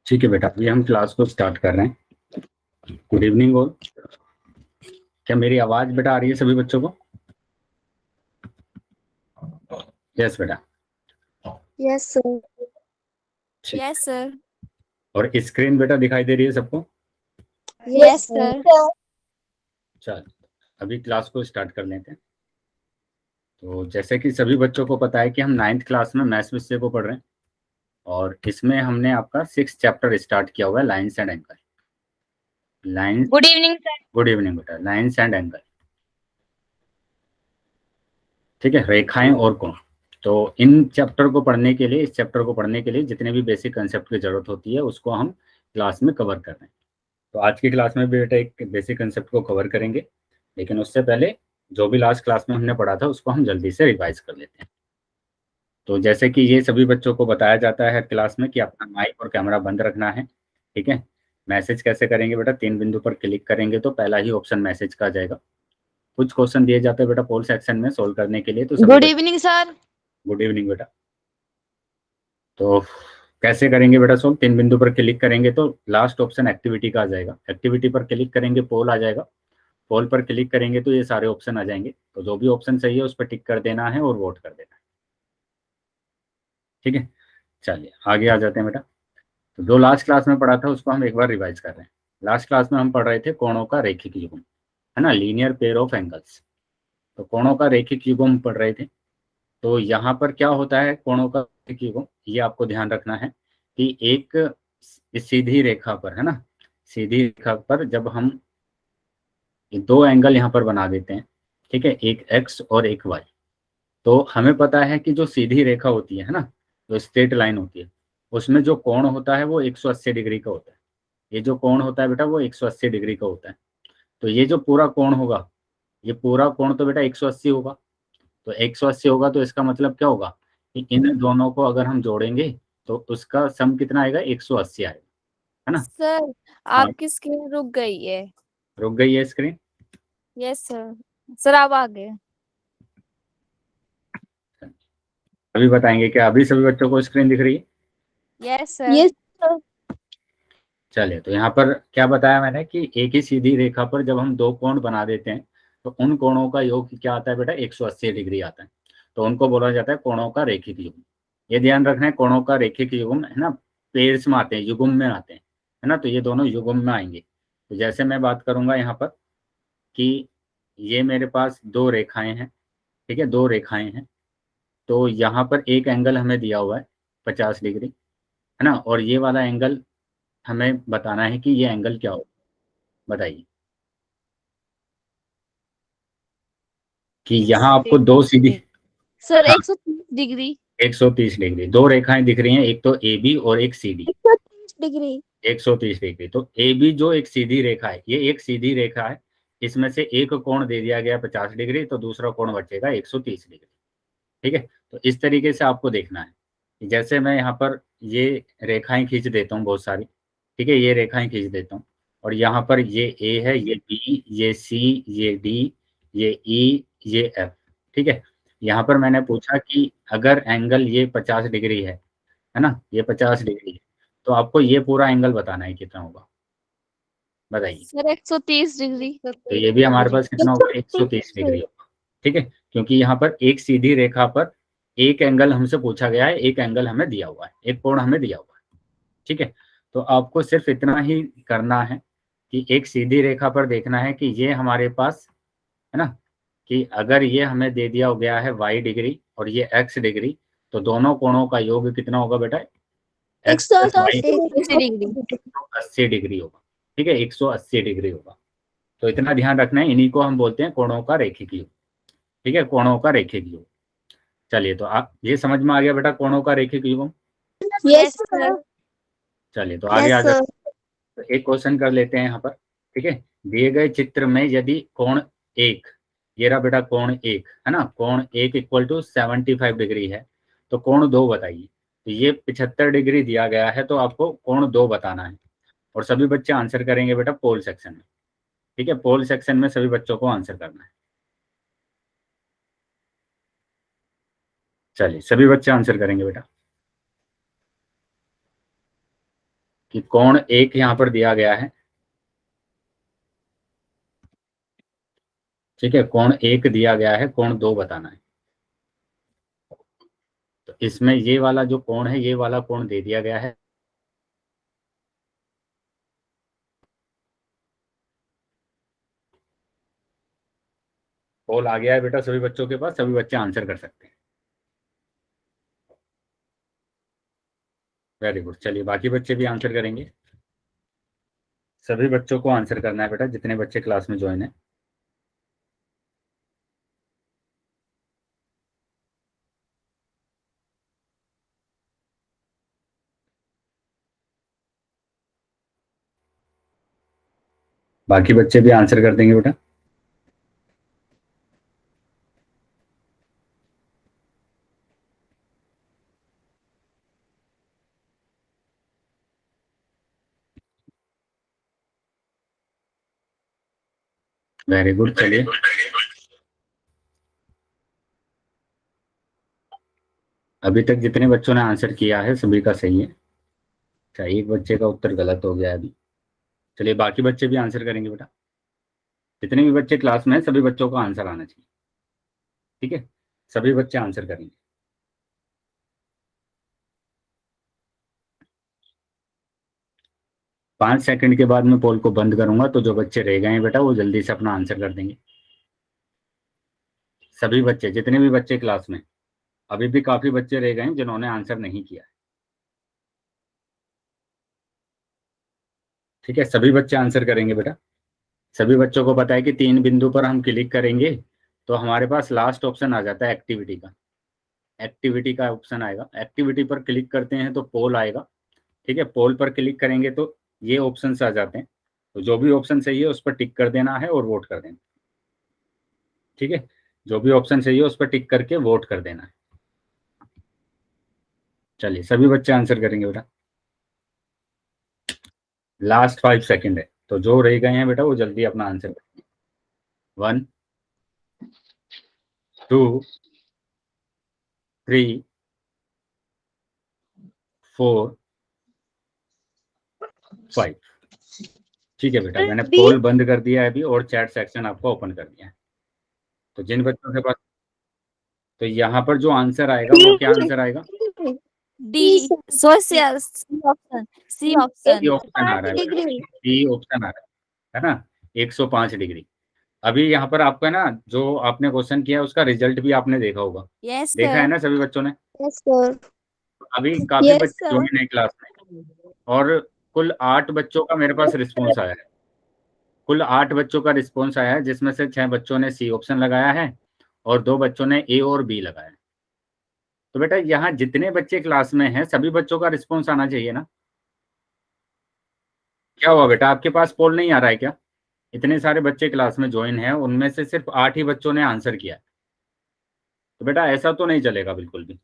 ठीक है बेटा, अभी हम क्लास को स्टार्ट कर रहे हैं। Good evening all. क्या मेरी आवाज बेटा आ रही है सभी बच्चों को? यस बेटा। Yes sir. ठीक। Yes sir. और स्क्रीन बेटा दिखाई दे रही है सबको? Yes sir. चल, अभी क्लास को स्टार्ट कर लेते हैं। तो जैसे कि सभी बच्चों को पता है कि हम 9th क्लास में मैथ्स विषय को पढ़ रहे हैं, और इसमें हमने आपका 6th चैप्टर स्टार्ट किया हुआ है, lines and angle. Lines. Good evening sir. Good evening बेटा। लाइन्स एंड एंगल, ठीक है, रेखाएं और कोण। तो इन चैप्टर को पढ़ने के लिए, इस चैप्टर को पढ़ने के लिए जितने भी बेसिक कंसेप्ट की जरूरत होती है उसको हम क्लास में कवर कर रहे हैं। तो आज की क्लास में भी बेटा एक बेसिक कंसेप्ट को कवर करेंगे, लेकिन उससे पहले जो भी लास्ट क्लास में हमने पढ़ा था उसको हम जल्दी से रिवाइज कर लेते हैं। तो जैसे कि ये सभी बच्चों को बताया जाता है क्लास में कि अपना माइक और कैमरा बंद रखना है, ठीक है। मैसेज कैसे करेंगे बेटा? 3 बिंदु पर क्लिक करेंगे तो पहला ही ऑप्शन मैसेज का आ जाएगा। कुछ क्वेश्चन दिए जाते हैं बेटा पोल सेक्शन में सोल्व करने के लिए। तो good evening sir. Good evening बेटा। तो कैसे करेंगे बेटा सोल्व? 3 बिंदु पर क्लिक करेंगे तो लास्ट ऑप्शन एक्टिविटी का आ जाएगा। एक्टिविटी पर क्लिक करेंगे पोल आ जाएगा। पोल पर क्लिक करेंगे तो ये सारे ऑप्शन आ जाएंगे। तो जो भी ऑप्शन सही है उस पर टिक कर देना है और वोट कर देना है, ठीक है। चलिए आगे आ जाते हैं बेटा। तो जो लास्ट क्लास में पढ़ा था उसको हम एक बार रिवाइज कर रहे हैं। लास्ट क्लास में हम पढ़ रहे थे कोणों का रैखिक युग्म, है ना, लीनियर पेयर ऑफ एंगल्स। तो कोणों का रैखिक युग्म पढ़ रहे थे। तो यहाँ पर क्या होता है कोणों का रैखिक युग्म, ये आपको ध्यान रखना है कि एक सीधी रेखा पर, है ना, सीधी रेखा पर जब हम दो एंगल यहाँ पर बना देते हैं, ठीक है, एक एक्स और एक वाई, तो हमें पता है कि जो सीधी रेखा होती है ना, जो स्ट्रेट लाइन होती है, उसमें जो कोण होता है वो 180 डिग्री का होता है। ये जो कोण होता है बेटा वो 180 डिग्री का होता है। तो ये जो पूरा कोण होगा, ये पूरा कोण तो बेटा 180 होगा। तो 180 होगा तो इसका मतलब क्या होगा कि इन दोनों को अगर हम जोड़ेंगे तो उसका सम कितना आएगा? 180 आएगा, है ना। सर हाँ, आपकी स्क्रीन रुक गई है। रुक गई है स्क्रीन? Yes sir. सर आप आ गए। अभी बताएंगे क्या? अभी सभी बच्चों को स्क्रीन दिख रही है? Yes sir. Yes sir. चलिए, तो यहाँ पर क्या बताया मैंने कि एक ही सीधी रेखा पर जब हम दो कोण बना देते हैं तो उन कोणों का योग क्या आता है बेटा? 180 डिग्री आता है। तो उनको बोला जाता है कोणों का रैखिक युग्म। ये ध्यान रखना है, कोणों का रैखिक युग्म, है ना, पेयर्स में आते हैं, युग्म में आते हैं, है ना। तो ये दोनों युग्म में आएंगे। तो जैसे मैं बात करूंगा यहाँ पर कि ये मेरे पास दो रेखाएं हैं, ठीक है, दो रेखाएं हैं। तो यहाँ पर एक एंगल हमें दिया हुआ है 50 डिग्री, है ना, और ये वाला एंगल हमें बताना है कि ये एंगल क्या हो। बताइए कि यहाँ आपको दो सीधी, सर हाँ, 130 डिग्री। 130 डिग्री, दो रेखाएं दिख रही हैं, एक तो ए बी और एक सी डी। 130 डिग्री। 130 डिग्री। तो ए बी जो एक सीधी रेखा है, ये एक सीधी रेखा है, इसमें से एक कोण दे दिया गया 50 डिग्री, तो दूसरा कोण बचेगा 130 डिग्री, ठीक है। तो इस तरीके से आपको देखना है कि जैसे मैं यहाँ पर ये रेखाएं खींच देता हूँ बहुत सारी, ठीक है, ये रेखाएं खींच देता हूँ, और यहाँ पर ये ए है, ये बी, ये सी, ये डी, ये ई, ये एफ, ठीक है। यहाँ पर मैंने पूछा कि अगर एंगल ये 50 डिग्री है ना, ये 50 डिग्री है, तो आपको ये पूरा एंगल बताना है कितना होगा। बताइए। Sir 130 degree. तो ये भी हमारे पास कितना होगा? 130 डिग्री होगा, ठीक है, क्योंकि यहाँ पर एक सीधी रेखा पर एक एंगल हमसे पूछा गया है, एक एंगल हमें दिया हुआ है, एक कोण हमें दिया हुआ है, ठीक है। तो आपको सिर्फ इतना ही करना है कि एक सीधी रेखा पर देखना है कि ये हमारे पास, है ना, कि अगर ये हमें दे दिया गया है y डिग्री और ये x डिग्री, तो दोनों कोणों का योग कितना होगा बेटा? x plus y 180 degree. 180 degree होगा, ठीक है, 180 डिग्री होगा। तो इतना ध्यान रखना है, इन्हीं को हम बोलते हैं कोणों का रैखिक योग, ठीक है, कोणों का रैखिक योग। चलिए, तो आप ये समझ में आ गया बेटा कोणों का रैखिक युग्म? Yes sir. चलिए तो आगे यस आ सर। जाते हैं। तो एक क्वेश्चन कर लेते हैं यहाँ पर, ठीक है। दिए गए चित्र में यदि कोण एक, ये रहा बेटा कोण एक, है ना, कोण एक इक्वल टू 75 डिग्री है, तो कोण दो बताइए। तो ये 75 डिग्री दिया गया है, तो आपको कोण दो बताना है, और सभी बच्चे आंसर करेंगे बेटा पोल सेक्शन में, ठीक है, पोल सेक्शन में सभी बच्चों को आंसर करना है। चलिए सभी बच्चे आंसर करेंगे बेटा कि कोण एक यहाँ पर दिया गया है, ठीक है, कोण एक दिया गया है, कोण दो बताना है। तो इसमें ये वाला जो कोण है, ये वाला कोण दे दिया गया है, पोल आ गया है बेटा सभी बच्चों के पास, सभी बच्चे आंसर कर सकते हैं। वेरी गुड, चलिए बाकी बच्चे भी आंसर करेंगे। सभी बच्चों को आंसर करना है बेटा, जितने बच्चे क्लास में ज्वाइन है। बाकी बच्चे भी आंसर कर देंगे बेटा। वेरी गुड, चलिए अभी तक जितने बच्चों ने आंसर किया है सभी का सही है। अच्छा, एक बच्चे का उत्तर गलत हो गया है अभी। चलिए बाकी बच्चे भी आंसर करेंगे बेटा, जितने भी बच्चे क्लास में हैं सभी बच्चों का आंसर आना चाहिए, ठीक है, सभी बच्चे आंसर करेंगे। पांच सेकंड के बाद मैं पोल को बंद करूंगा, तो जो बच्चे रह गए हैं बेटा वो जल्दी से अपना आंसर कर देंगे। सभी बच्चे, जितने भी बच्चे क्लास में, अभी भी काफी बच्चे रह गए हैं जिन्होंने आंसर नहीं किया है, ठीक है, सभी बच्चे आंसर करेंगे बेटा। सभी बच्चों को पता है कि 3 बिंदु पर हम क्लिक करेंगे तो हमारे पास लास्ट ऑप्शन आ जाता है एक्टिविटी का। एक्टिविटी का ऑप्शन आएगा, एक्टिविटी पर क्लिक करते हैं तो पोल आएगा, ठीक है, पोल पर क्लिक करेंगे तो ये ऑप्शन आ जाते हैं। तो जो भी ऑप्शन सही है उस पर टिक कर देना है और वोट कर देना, ठीक है, जो भी ऑप्शन सही है उस पर टिक करके वोट कर देना है। चलिए सभी बच्चे आंसर करेंगे बेटा, लास्ट 5 सेकंड है, तो जो रह गए हैं बेटा वो जल्दी अपना आंसर करेंगे। 1 2 3 4 5। ठीक है बेटा, मैंने पोल बंद कर दिया है अभी और चैट सेक्शन आपको ओपन कर दिया है। तो जिन बच्चों के पास, तो यहाँ पर जो आंसर आएगा वो क्या आंसर आएगा? D social C option C option D option आ रहा है, डी ऑप्शन आ रहा है ना, 105 डिग्री। अभी यहाँ पर आपका ना जो आपने क्वेश्चन किया उसका रिजल्ट भी आपने देखा होगा, यस देखा है सर ना सभी बच्चों ने? Yes sir. अभी काफी Yes, बच्चे sir. ज्वाइन है क्लास में और कुल 8 बच्चों का मेरे पास रिस्पॉन्स आया है। कुल 8 बच्चों का रिस्पॉन्स आया है, जिसमें से 6 बच्चों ने सी ऑप्शन लगाया है और 2 बच्चों ने ए और बी लगाया है। तो बेटा यहाँ जितने बच्चे क्लास में हैं सभी बच्चों का रिस्पॉन्स आना चाहिए ना। क्या हुआ बेटा, आपके पास पोल नहीं आ रहा है क्या? इतने सारे बच्चे क्लास में ज्वाइन हैं, उनमें से सिर्फ 8 ही बच्चों ने आंसर किया है। तो बेटा ऐसा तो नहीं चलेगा बिल्कुल भी।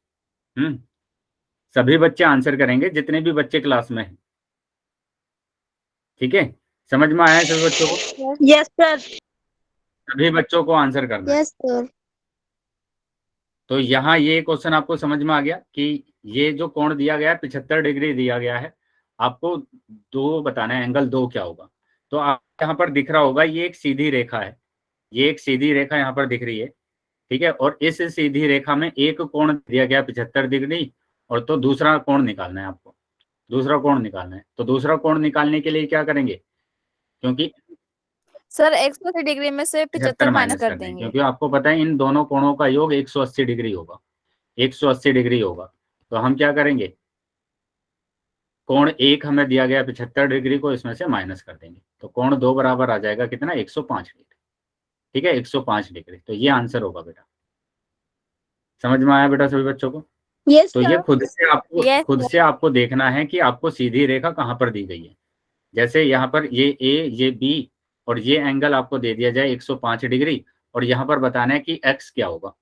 सभी बच्चे आंसर करेंगे जितने भी बच्चे क्लास में हैं, ठीक है, समझ में आया है सभी बच्चों को? Yes, sir. सभी बच्चों को आंसर करना है। Yes, sir. तो यहाँ ये क्वेश्चन आपको समझ में आ गया कि ये जो कोण दिया गया है 75 डिग्री दिया गया है, आपको दो बताना है, एंगल 2 क्या होगा। तो आप यहाँ पर दिख रहा होगा ये एक सीधी रेखा है, ये एक सीधी रेखा यहाँ पर दिख रही है, ठीक है, और इस सीधी रेखा में एक कोण दिया गया 75 डिग्री, और तो दूसरा कोण निकालना है आपको, दूसरा कोण निकालना है। तो दूसरा कोण निकालने के लिए क्या करेंगे, क्योंकि सर 180 डिग्री में से 75 माइनस कर देंगे, देंगे क्योंकि आपको पता है इन दोनों कोणों का योग 180 डिग्री होगा, 180 डिग्री होगा। तो हम क्या करेंगे, कोण एक हमें दिया गया 75 डिग्री को इसमें से माइनस कर देंगे, तो कोण 2 बराबर आ जाएगा कितना, 105 डिग्री, ठीक है, 105 डिग्री। तो ये आंसर होगा बेटा, समझ में आया बेटा सभी बच्चों को? Yes, तो ये sir. Yes, खुद से आपको देखना है कि आपको सीधी रेखा कहाँ पर दी गई है। जैसे यहाँ पर ये ए, ये बी और ये एंगल आपको दे दिया जाए 105 डिग्री, और यहाँ पर बताना है कि एक्स क्या होगा,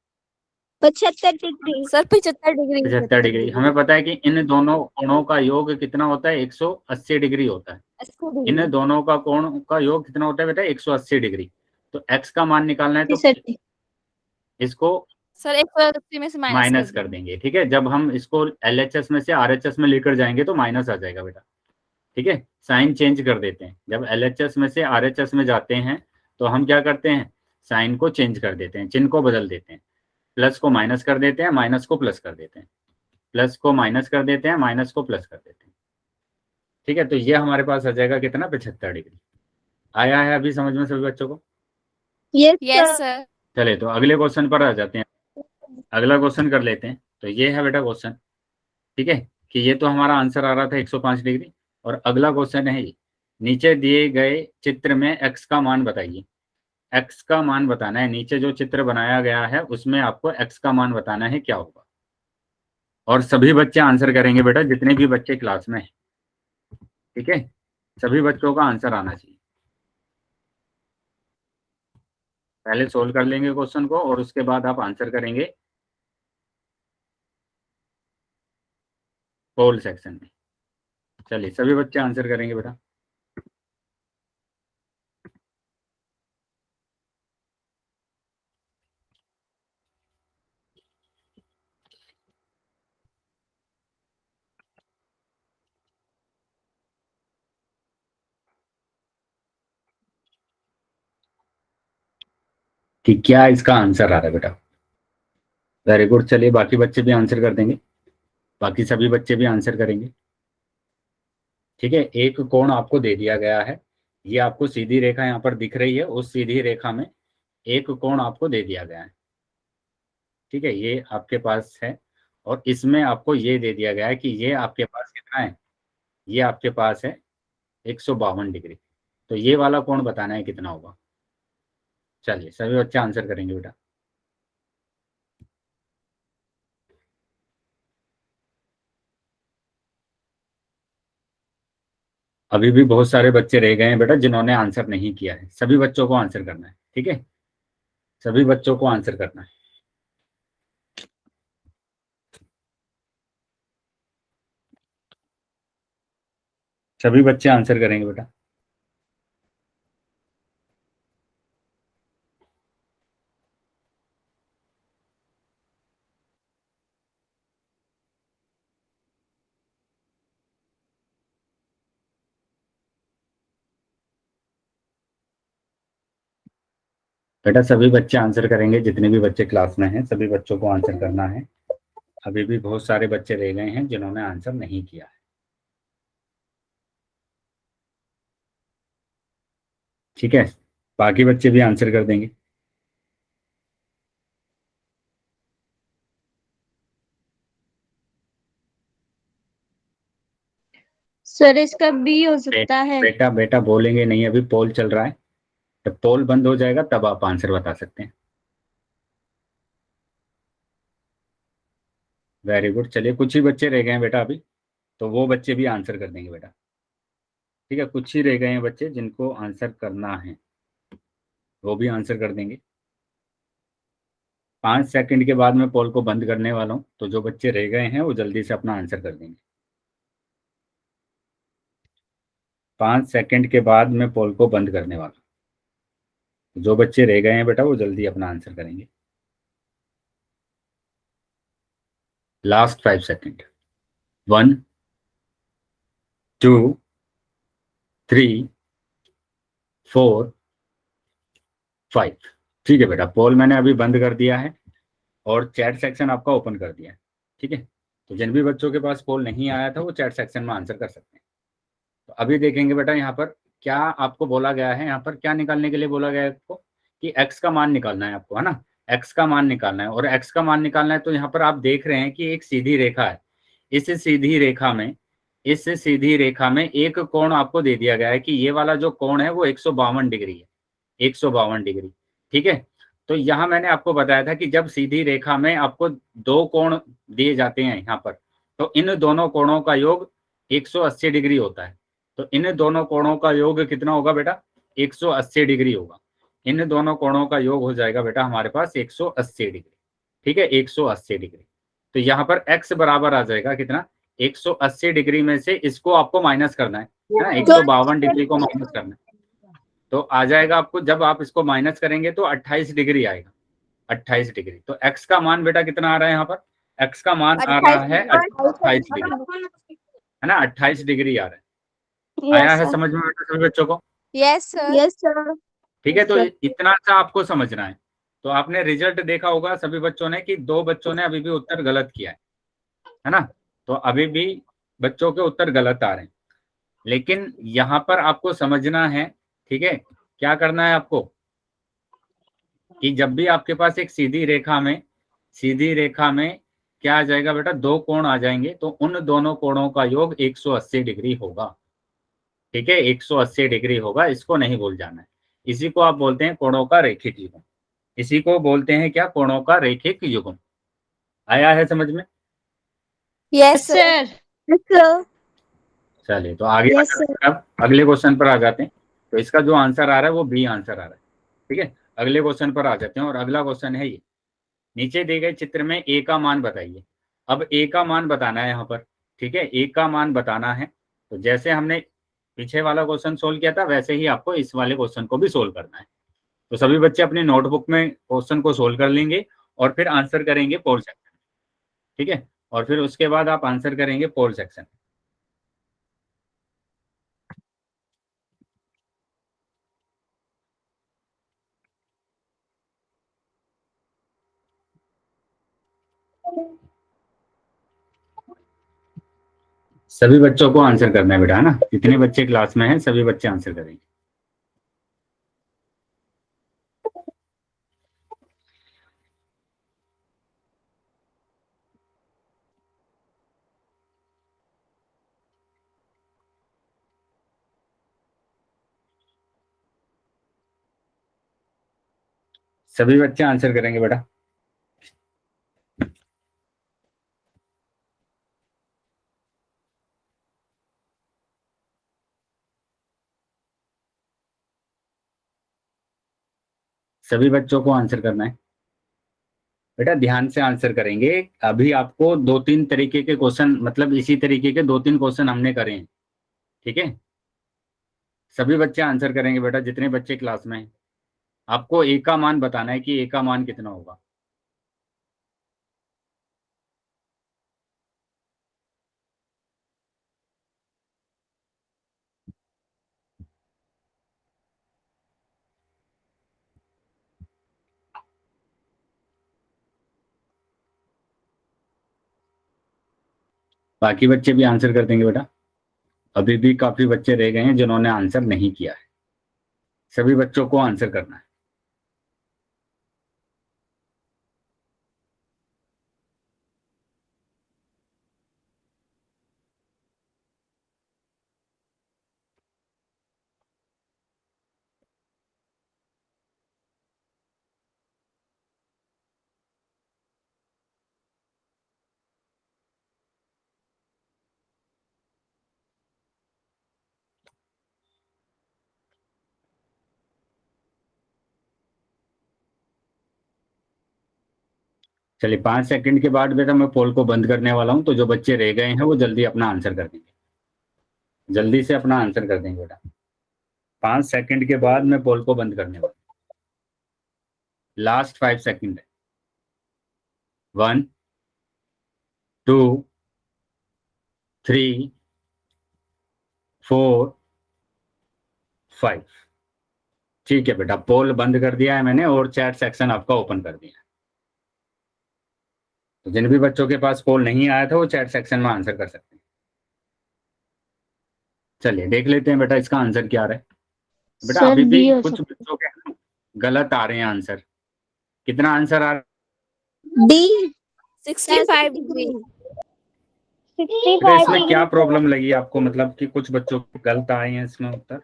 75 डिग्री. Sir 75 degree 75 degree. हमें पता है कि इन दोनों कोणों का योग कितना होता है, 180 डिग्री होता है। 80 डिग्री इन दोनों का कोण का योग कितना होता है बेटा, 180 डिग्री। तो एक्स का मान निकालना है तो 60. इसको सर 180 में से माइनस कर कर देंगे। देंगे, ठीक है। जब हम इसको एलएचएस में से आरएचएस में लेकर जाएंगे तो माइनस आ जाएगा बेटा, ठीक है, साइन चेंज कर देते हैं। जब LHS में से RHS में जाते हैं तो हम क्या करते हैं, साइन को चेंज कर देते हैं, चिन्ह को बदल देते हैं, प्लस को माइनस कर देते हैं, माइनस को प्लस कर देते हैं, प्लस को माइनस कर देते हैं, माइनस को प्लस कर देते हैं। ठीक है, तो ये हमारे पास आ जाएगा कितना, 75 डिग्री। आया है अभी समझ में सभी बच्चों को? Yes, yes sir. सर। चले तो अगले क्वेश्चन पर आ जाते हैं। अगला क्वेश्चन कर लेते हैं। तो ये है बेटा क्वेश्चन, ठीक है, कि ये तो हमारा आंसर आ रहा था 105 डिग्री। और अगला क्वेश्चन है ये, नीचे दिए गए चित्र में x का मान बताइए। x का मान बताना है, नीचे जो चित्र बनाया गया है उसमें आपको x का मान बताना है क्या होगा। और सभी बच्चे आंसर करेंगे बेटा, जितने भी बच्चे क्लास में हैं, ठीक है, सभी बच्चों का आंसर आना चाहिए। पहले सोल्व कर लेंगे क्वेश्चन को और उसके बाद आप आंसर करेंगे पोल सेक्शन में। चलिए सभी बच्चे आंसर करेंगे बेटा। कि क्या इसका आंसर आ रहा है बेटा। वेरी गुड, चलिए बाकी बच्चे भी आंसर कर देंगे, बाकी सभी बच्चे भी आंसर करेंगे। ठीक है, एक कोण आपको दे दिया गया है, ये आपको सीधी रेखा यहाँ पर दिख रही है, उस सीधी रेखा में एक कोण आपको दे दिया गया है। ठीक है, ये आपके पास है और इसमें आपको ये दे दिया गया है कि ये आपके पास कितना है, ये आपके पास है 152 डिग्री। तो ये वाला कोण बताना है कितना होगा। चलिए सभी बच्चे आंसर करेंगे बेटा। अभी भी बहुत सारे बच्चे रह गए हैं बेटा जिन्होंने आंसर नहीं किया है, सभी बच्चों को आंसर करना है। ठीक है, सभी बच्चों को आंसर करना है। सभी बच्चे आंसर करेंगे बेटा। बेटा सभी बच्चे आंसर करेंगे, जितने भी बच्चे क्लास में हैं सभी बच्चों को आंसर करना है। अभी भी बहुत सारे बच्चे रह गए हैं जिन्होंने आंसर नहीं किया है। ठीक है, बाकी बच्चे भी आंसर कर देंगे। सर इसका बी हो सकता है। बेटा बेटा बोलेंगे नहीं, अभी पोल चल रहा है, जब पोल बंद हो जाएगा तब आप आंसर बता सकते हैं। वेरी गुड, चलिए कुछ ही बच्चे रह गए हैं बेटा अभी, तो वो बच्चे भी आंसर कर देंगे बेटा। ठीक है, कुछ ही रह गए हैं बच्चे जिनको आंसर करना है, वो भी आंसर कर देंगे। 5 सेकंड के बाद मैं पोल को बंद करने वाला हूँ, तो जो बच्चे रह गए हैं वो जल्दी से अपना आंसर कर देंगे। 5 सेकंड के बाद मैं पोल को बंद करने वाला हूँ, जो बच्चे रह गए हैं बेटा वो जल्दी अपना आंसर करेंगे। Last 5 second. 1 2 3 4 5। ठीक है बेटा, पोल मैंने अभी बंद कर दिया है और चैट सेक्शन आपका ओपन कर दिया है। ठीक है, तो जिन भी बच्चों के पास पोल नहीं आया था वो चैट सेक्शन में आंसर कर सकते हैं। तो अभी देखेंगे बेटा यहाँ पर क्या आपको बोला गया है, यहाँ पर क्या निकालने के लिए बोला गया है आपको कि x का मान निकालना है आपको, है ना, x का मान निकालना है। और x का मान निकालना है तो यहाँ पर आप देख रहे हैं कि एक सीधी रेखा है, इस सीधी रेखा में एक कोण आपको दे दिया गया है कि ये वाला जो कोण है वो 152 डिग्री है, 152 डिग्री। ठीक है, तो यहाँ मैंने आपको बताया था कि जब सीधी रेखा में आपको दो कोण दिए जाते हैं यहाँ पर, तो इन दोनों कोणों का योग 180 डिग्री होता है। तो इन दोनों कोणों का योग कितना होगा बेटा, 180 डिग्री होगा। इन दोनों कोणों का योग हो जाएगा बेटा हमारे पास 180 डिग्री। ठीक है, 180 डिग्री। तो यहाँ पर x बराबर आ जाएगा कितना, 180 डिग्री में से इसको आपको माइनस करना है ना, 152 डिग्री को माइनस करना है। तो आ जाएगा आपको, जब आप इसको माइनस करेंगे तो 28 डिग्री आएगा, 28 डिग्री। तो x का मान बेटा कितना आ रहा है यहाँ पर, x का मान आ रहा है 28 डिग्री, है ना, 28 डिग्री आ रहा है। आया है समझ में बेटा सभी बच्चों को? Yes sir. Yes sir. ठीक है, तो Yes, इतना सा आपको समझना है। तो आपने रिजल्ट देखा होगा सभी बच्चों ने कि 2 बच्चों ने अभी भी उत्तर गलत किया है ना? तो अभी भी बच्चों के उत्तर गलत आ रहे हैं, लेकिन यहाँ पर आपको समझना है, ठीक है, क्या करना है आपको कि जब भी आपके पास एक सीधी रेखा में क्या आ जाएगा बेटा, 2 कोण आ जाएंगे, तो उन दोनों कोणों का योग 180 डिग्री होगा। ठीक है, 180 डिग्री होगा, इसको नहीं भूल जाना है। इसी को आप बोलते हैं कोणों का रैखिक युग्म। इसी को बोलते हैं क्या? कोणों का रैखिक युग्म। आया है समझ में? Yes sir. sir. Yes, sir. चलिए, तो आगे Yes, sir. अब अगले क्वेश्चन पर आ जाते हैं। तो इसका जो आंसर आ रहा है वो बी आंसर आ रहा है। ठीक है, अगले क्वेश्चन पर आ जाते हैं, और अगला क्वेश्चन है ये। नीचे दिए गए चित्र में ए का मान बताइए। अब ए का मान बताना है यहाँ पर। ठीक है, ए का मान बताना है, तो जैसे हमने पीछे वाला क्वेश्चन सोल्व किया था वैसे ही आपको इस वाले क्वेश्चन को भी सोल्व करना है। तो सभी बच्चे अपनी नोटबुक में क्वेश्चन को सोल्व कर लेंगे और फिर आंसर करेंगे पोल सेक्शन। ठीक है, और फिर उसके बाद आप आंसर करेंगे पोल सेक्शन। सभी बच्चों को आंसर करना है बेटा, है ना? जितने बच्चे क्लास में हैं सभी बच्चे आंसर करेंगे। सभी बच्चे आंसर करेंगे बेटा। सभी बच्चों को आंसर करना है बेटा, ध्यान से आंसर करेंगे। अभी आपको 2-3 तरीके के क्वेश्चन, मतलब इसी तरीके के 2-3 क्वेश्चन हमने करे हैं। ठीक है, सभी बच्चे आंसर करेंगे बेटा, जितने बच्चे क्लास में हैं। आपको ए का मान बताना है कि ए का मान कितना होगा। बाकी बच्चे भी आंसर कर देंगे बेटा। अभी भी काफी बच्चे रह गए हैं जिन्होंने आंसर नहीं किया है। सभी बच्चों को आंसर करना है। चलिए, 5 सेकंड के बाद बेटा मैं पोल को बंद करने वाला हूं, तो जो बच्चे रह गए हैं वो जल्दी अपना आंसर कर देंगे। जल्दी से अपना आंसर कर देंगे बेटा। 5 सेकंड के बाद मैं पोल को बंद करने वाला हूं। लास्ट 5 सेकंड है। 1 2 3 4 5। ठीक है बेटा, पोल बंद कर दिया है मैंने और चैट सेक्शन आपका ओपन कर दिया है। तो जिन भी बच्चों के पास पोल नहीं आया था वो चैट सेक्शन में आंसर कर सकते हैं। चलिए देख लेते हैं बेटा इसका आंसर क्या आ रहा है। बेटा Sir, अभी भी B हो कुछ सकता बच्चों के गलत आ रहे हैं आंसर। कितना आंसर आ रहा है? D 65 degree. बेटा इसमें क्या प्रॉब्लम लगी आपको, मतलब कि कुछ बच्चों को गलत आए हैं इसमें उत्तर?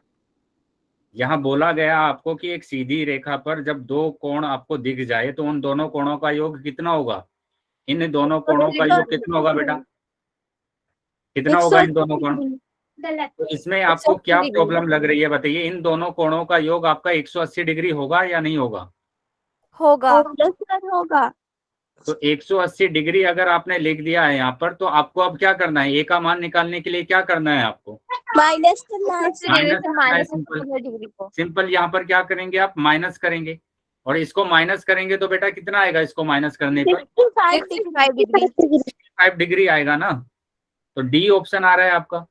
यहाँ बोला गया आपको कि एक सीधी रेखा पर जब 2 कोण आपको दिख जाए तो उन दोनों कोणों का योग कितना होगा? इन दोनों कोणों का योग कितना होगा बेटा? कितना होगा इन दोनों कोण? तो इसमें आपको 180 क्या डिग्री प्रॉब्लम लग रही है बताइए? इन दोनों कोणों का योग आपका 180 डिग्री होगा या नहीं होगा? होगा। होगा। तो 180 डिग्री अगर आपने लिख दिया है यहाँ पर, तो आपको अब क्या करना है? ए का मान निकालने के लिए क्या करना है आपको? माइनस करना है। 180 डिग्री माइनस से करना है। माइनस सिंपल 80 डिग्री को। सिंपल यहाँ पर क्या करेंगे आप? माइनस करेंगे। और इसको माइनस करेंगे तो बेटा कितना आएगा इसको माइनस करने पर? 65 डिग्री। 5 डिग्री आएगा ना। तो डी ऑप्शन आ रहा है आपका।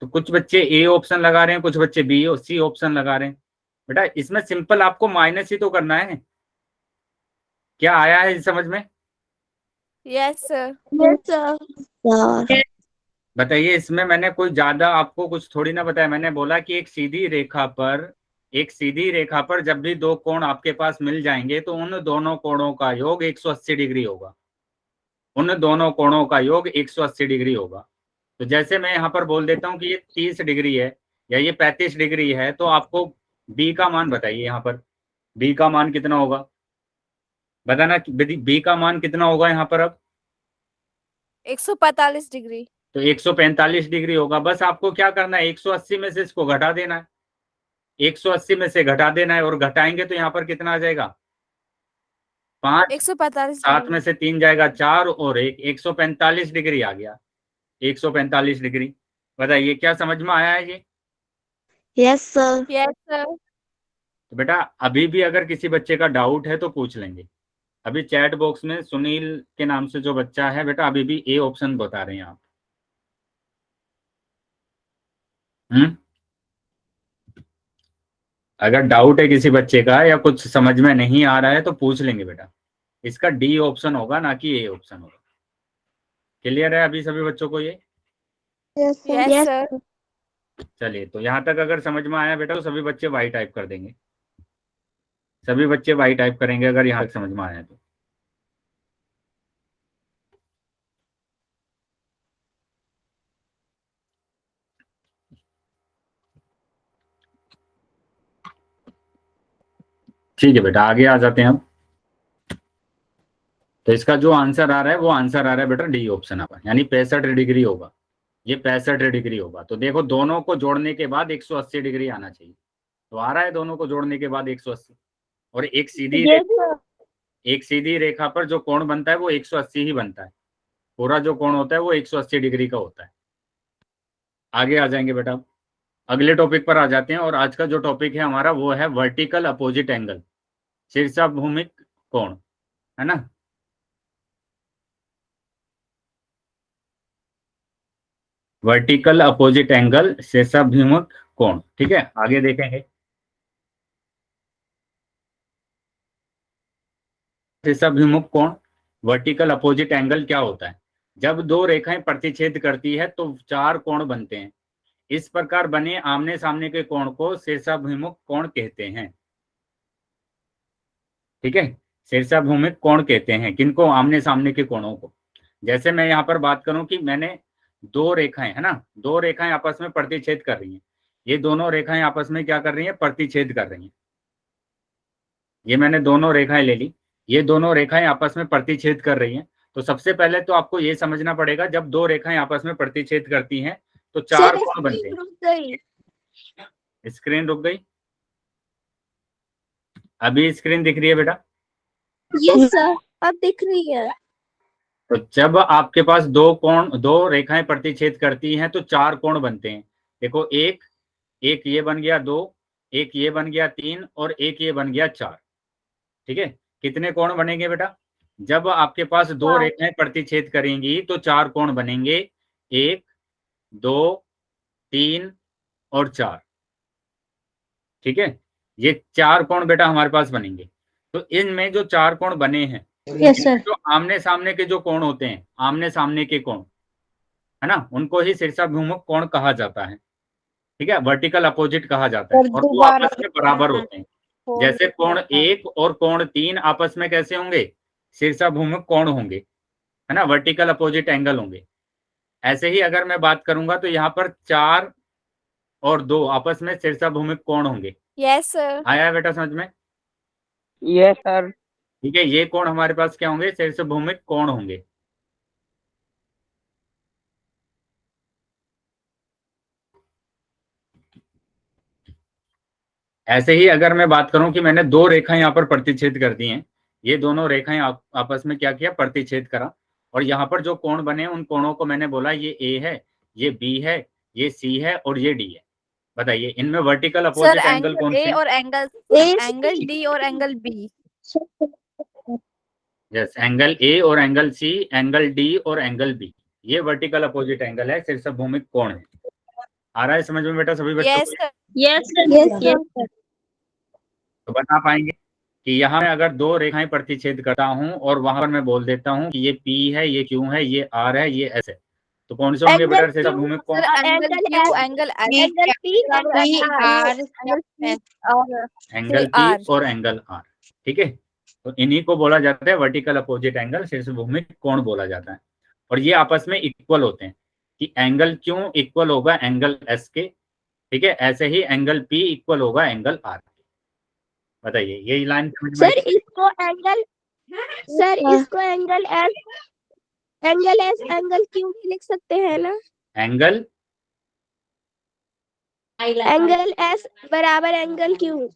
तो कुछ बच्चे ए ऑप्शन लगा रहे हैं, कुछ बच्चे बी और सी ऑप्शन लगा रहे हैं। बेटा इसमें सिंपल आपको माइनस ही तो करना है। क्या आया है समझ में? Yes sir. Yes, sir. बताइए, इसमें मैंने कोई ज्यादा आपको कुछ थोड़ी ना बताया। मैंने बोला कि एक सीधी रेखा पर जब भी दो कोण आपके पास मिल जाएंगे तो उन दोनों कोणों का योग 180 डिग्री होगा। उन दोनों कोणों का योग 180 डिग्री होगा। तो जैसे मैं यहाँ पर बोल देता हूँ कि ये 30 डिग्री है या ये 35 डिग्री है, तो आपको बी का मान बताइए। यहाँ पर बी का मान कितना होगा, बताना। बी का मान कितना होगा यहाँ पर अब? 145 डिग्री। तो 145 डिग्री होगा। बस आपको क्या करना है, 180 में से इसको घटा देना है। 180 में से घटा देना है, और घटाएंगे तो यहाँ पर कितना आ जाएगा? 5, 145 7 में से 3 जाएगा 4 और 1, 145 डिग्री आ गया। 145 डिग्री। बताइए क्या समझ में आया है ये? Yes, sir. Yes sir. तो बेटा अभी भी अगर किसी बच्चे का डाउट है तो पूछ लेंगे। अभी चैट बॉक्स में सुनील के नाम से जो बच्चा है, बेटा अभी भी ए ऑप्शन बता रहे हैं आप। अगर डाउट है किसी बच्चे का या कुछ समझ में नहीं आ रहा है तो पूछ लेंगे बेटा। इसका डी ऑप्शन होगा, ना कि ए ऑप्शन होगा। क्लियर है अभी सभी बच्चों को ये? Yes, sir. Yes Yes, sir. sir. चलिए, तो यहाँ तक अगर समझ में आया बेटा तो सभी बच्चे वाई टाइप कर देंगे। सभी बच्चे वाई टाइप करेंगे अगर यहाँ तक समझ में आया तो। ठीक है बेटा, आगे आ जाते हैं हम। तो इसका जो आंसर आ रहा है वो आंसर आ रहा है बेटा डी ऑप्शन आ रहा है, यानी 65 डिग्री होगा। ये 65 डिग्री होगा। तो देखो दोनों को जोड़ने के बाद 180 डिग्री आना चाहिए। तो आ रहा है दोनों को जोड़ने के बाद 180। और Yes, sir. एक सीधी रेखा पर जो कोण बनता है वो 180 ही बनता है। पूरा जो कोण होता है वो 180 डिग्री का होता है। आगे आ जाएंगे बेटा, अगले टॉपिक पर आ जाते हैं। और आज का जो टॉपिक है हमारा वो है वर्टिकल अपोजिट एंगल, शीर्षाभूमिक कोण, है ना। वर्टिकल अपोजिट एंगल, शीर्षाभिमुख कोण। ठीक है, आगे देखेंगे। शीर्षाभिमुख कोण, वर्टिकल अपोजिट एंगल क्या होता है? जब दो रेखाएं प्रतिच्छेद करती है तो 4 कोण बनते हैं। इस प्रकार बने आमने सामने के कोण को शीर्षाभिमुख कोण कहते हैं। ठीक है, शीर्षाभिमुख कोण कहते हैं किनको? आमने सामने के कोणों को। जैसे मैं यहाँ पर बात करूं कि मैंने दो रेखाएं, है ना, दो रेखाएं आपस में प्रतिच्छेद कर रही हैं। ये दोनों रेखाएं आपस में क्या कर रही हैं? प्रतिच्छेद कर रही हैं। ये मैंने दोनों रेखाएं ले ली, ये दोनों रेखाएं आपस में प्रतिच्छेद कर रही हैं। तो सबसे पहले तो आपको ये समझना पड़ेगा, जब दो रेखाएं आपस में प्रतिच्छेद करती हैं तो 4 कोण बनते हैं। रुक गई. स्क्रीन रुक गई? अभी स्क्रीन दिख रही है बेटा? Yes, sir. अब दिख रही है. तो जब आपके पास दो रेखाएं प्रतिच्छेद करती हैं तो 4 कोण बनते हैं। देखो, एक ये बन गया 2, एक ये बन गया 3 और एक ये बन गया 4। ठीक है, कितने कोण बनेंगे बेटा? जब आपके पास दो 4. रेखाएं प्रतिच्छेद करेंगी तो 4 कोण बनेंगे, 1, 2, 3 और 4। ठीक है, ये 4 कोण बेटा हमारे पास बनेंगे। तो इनमें जो 4 कोण बने हैं, Yes, sir. जो आमने सामने के जो कोण होते हैं, आमने सामने के कोण, है ना, उनको ही शीर्षाभिमुख कोण कहा जाता है। ठीक है, वर्टिकल अपोजिट कहा जाता है, और वो आपस में बराबर होते हैं। जैसे कोण 1 और कोण 3 आपस में कैसे होंगे? शीर्षाभिमुख कोण होंगे, है ना, वर्टिकल अपोजिट एंगल होंगे। ऐसे ही अगर मैं बात करूंगा तो यहाँ पर 4 और 2 आपस में शीर्षाभिमुख कोण होंगे। Yes sir. आया है बेटा समझ में? Yes sir. ठीक है, ये कोण हमारे पास क्या होंगे? शीर्षाभिमुख कोण होंगे। ऐसे ही अगर मैं बात करूं कि मैंने दो रेखाएं यहाँ पर प्रतिच्छेद कर दी हैं, ये दोनों रेखाएं आपस में क्या किया? प्रतिच्छेद करा। और यहाँ पर जो कोण बने उन कोणों को मैंने बोला ये ए है, ये बी है, ये सी है और ये डी है। बताइए इनमें vertical sir opposite angle angle कौन ए से? और एंगल डी और angle B. Yes, angle A और एंगल सी, एंगल डी और एंगल बी, ये वर्टिकल अपोजिट एंगल है, शीर्षाभिमुख कोण है। आ रहा है समझ में बेटा सभी बच्चों यस को? सर। Yes sir. तो बता पाएंगे कि यहाँ मैं अगर दो रेखाएं प्रतिच्छेद करता हूं और वहां पर मैं बोल देता हूं कि ये P है, ये Q है, ये R है, ये S है, तो कौन से होंगे बेटा शीर्ष भूमिक कोण? Sir angle Q, angle S, angle P बराबर आर। एंगल सी और एंगल P आर। और एंगल R, ठीक है। तो इन्हीं को बोला जाता है वर्टिकल अपोजिट एंगल, शीर्ष भूमिक कोण बोला जाता है। और ये आपस में इक्वल होते हैं कि एंगल Q इक्वल होगा एंगल S के, ठीक है। ऐसे ही एंगल P इक्वल होगा एंगल R के। बताइए यही लाइन समझ में? सर इसको एंगल एस एंगल क्यू भी लिख सकते हैं ना? एंगल एंगल एस बराबर एंगल क्यू।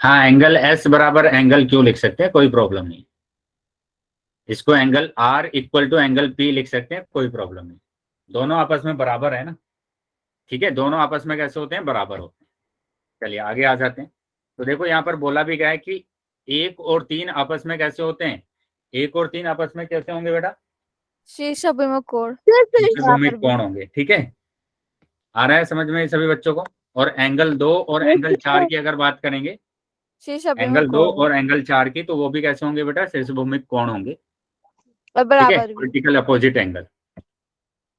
हाँ, एंगल S बराबर एंगल Q लिख सकते हैं, कोई प्रॉब्लम नहीं। इसको angle R equal to angle P लिख सकते हैं, कोई प्रॉब्लम नहीं। दोनों आपस में बराबर है ना, ठीक है। दोनों आपस में कैसे होते हैं? बराबर होते हैं। चलिए आगे आ जाते हैं। तो देखो यहाँ पर बोला भी गया है कि 1 और 3 आपस में कैसे होते हैं? 1 और 3 आपस में कैसे होंगे बेटा? शीर्ष अभिमुख कोण। भूमिक कोण होंगे, ठीक है। आ रहा है समझ में सभी बच्चों को? और एंगल 2 और एंगल 4 की अगर बात करेंगे, शीर्ष एंगल अभिमुख 2 कोण और एंगल 4 की, तो वो भी कैसे होंगे बेटा? शीर्ष भूमिक कोण होंगे, और ठीक है, बराबर भी। Vertical opposite angle.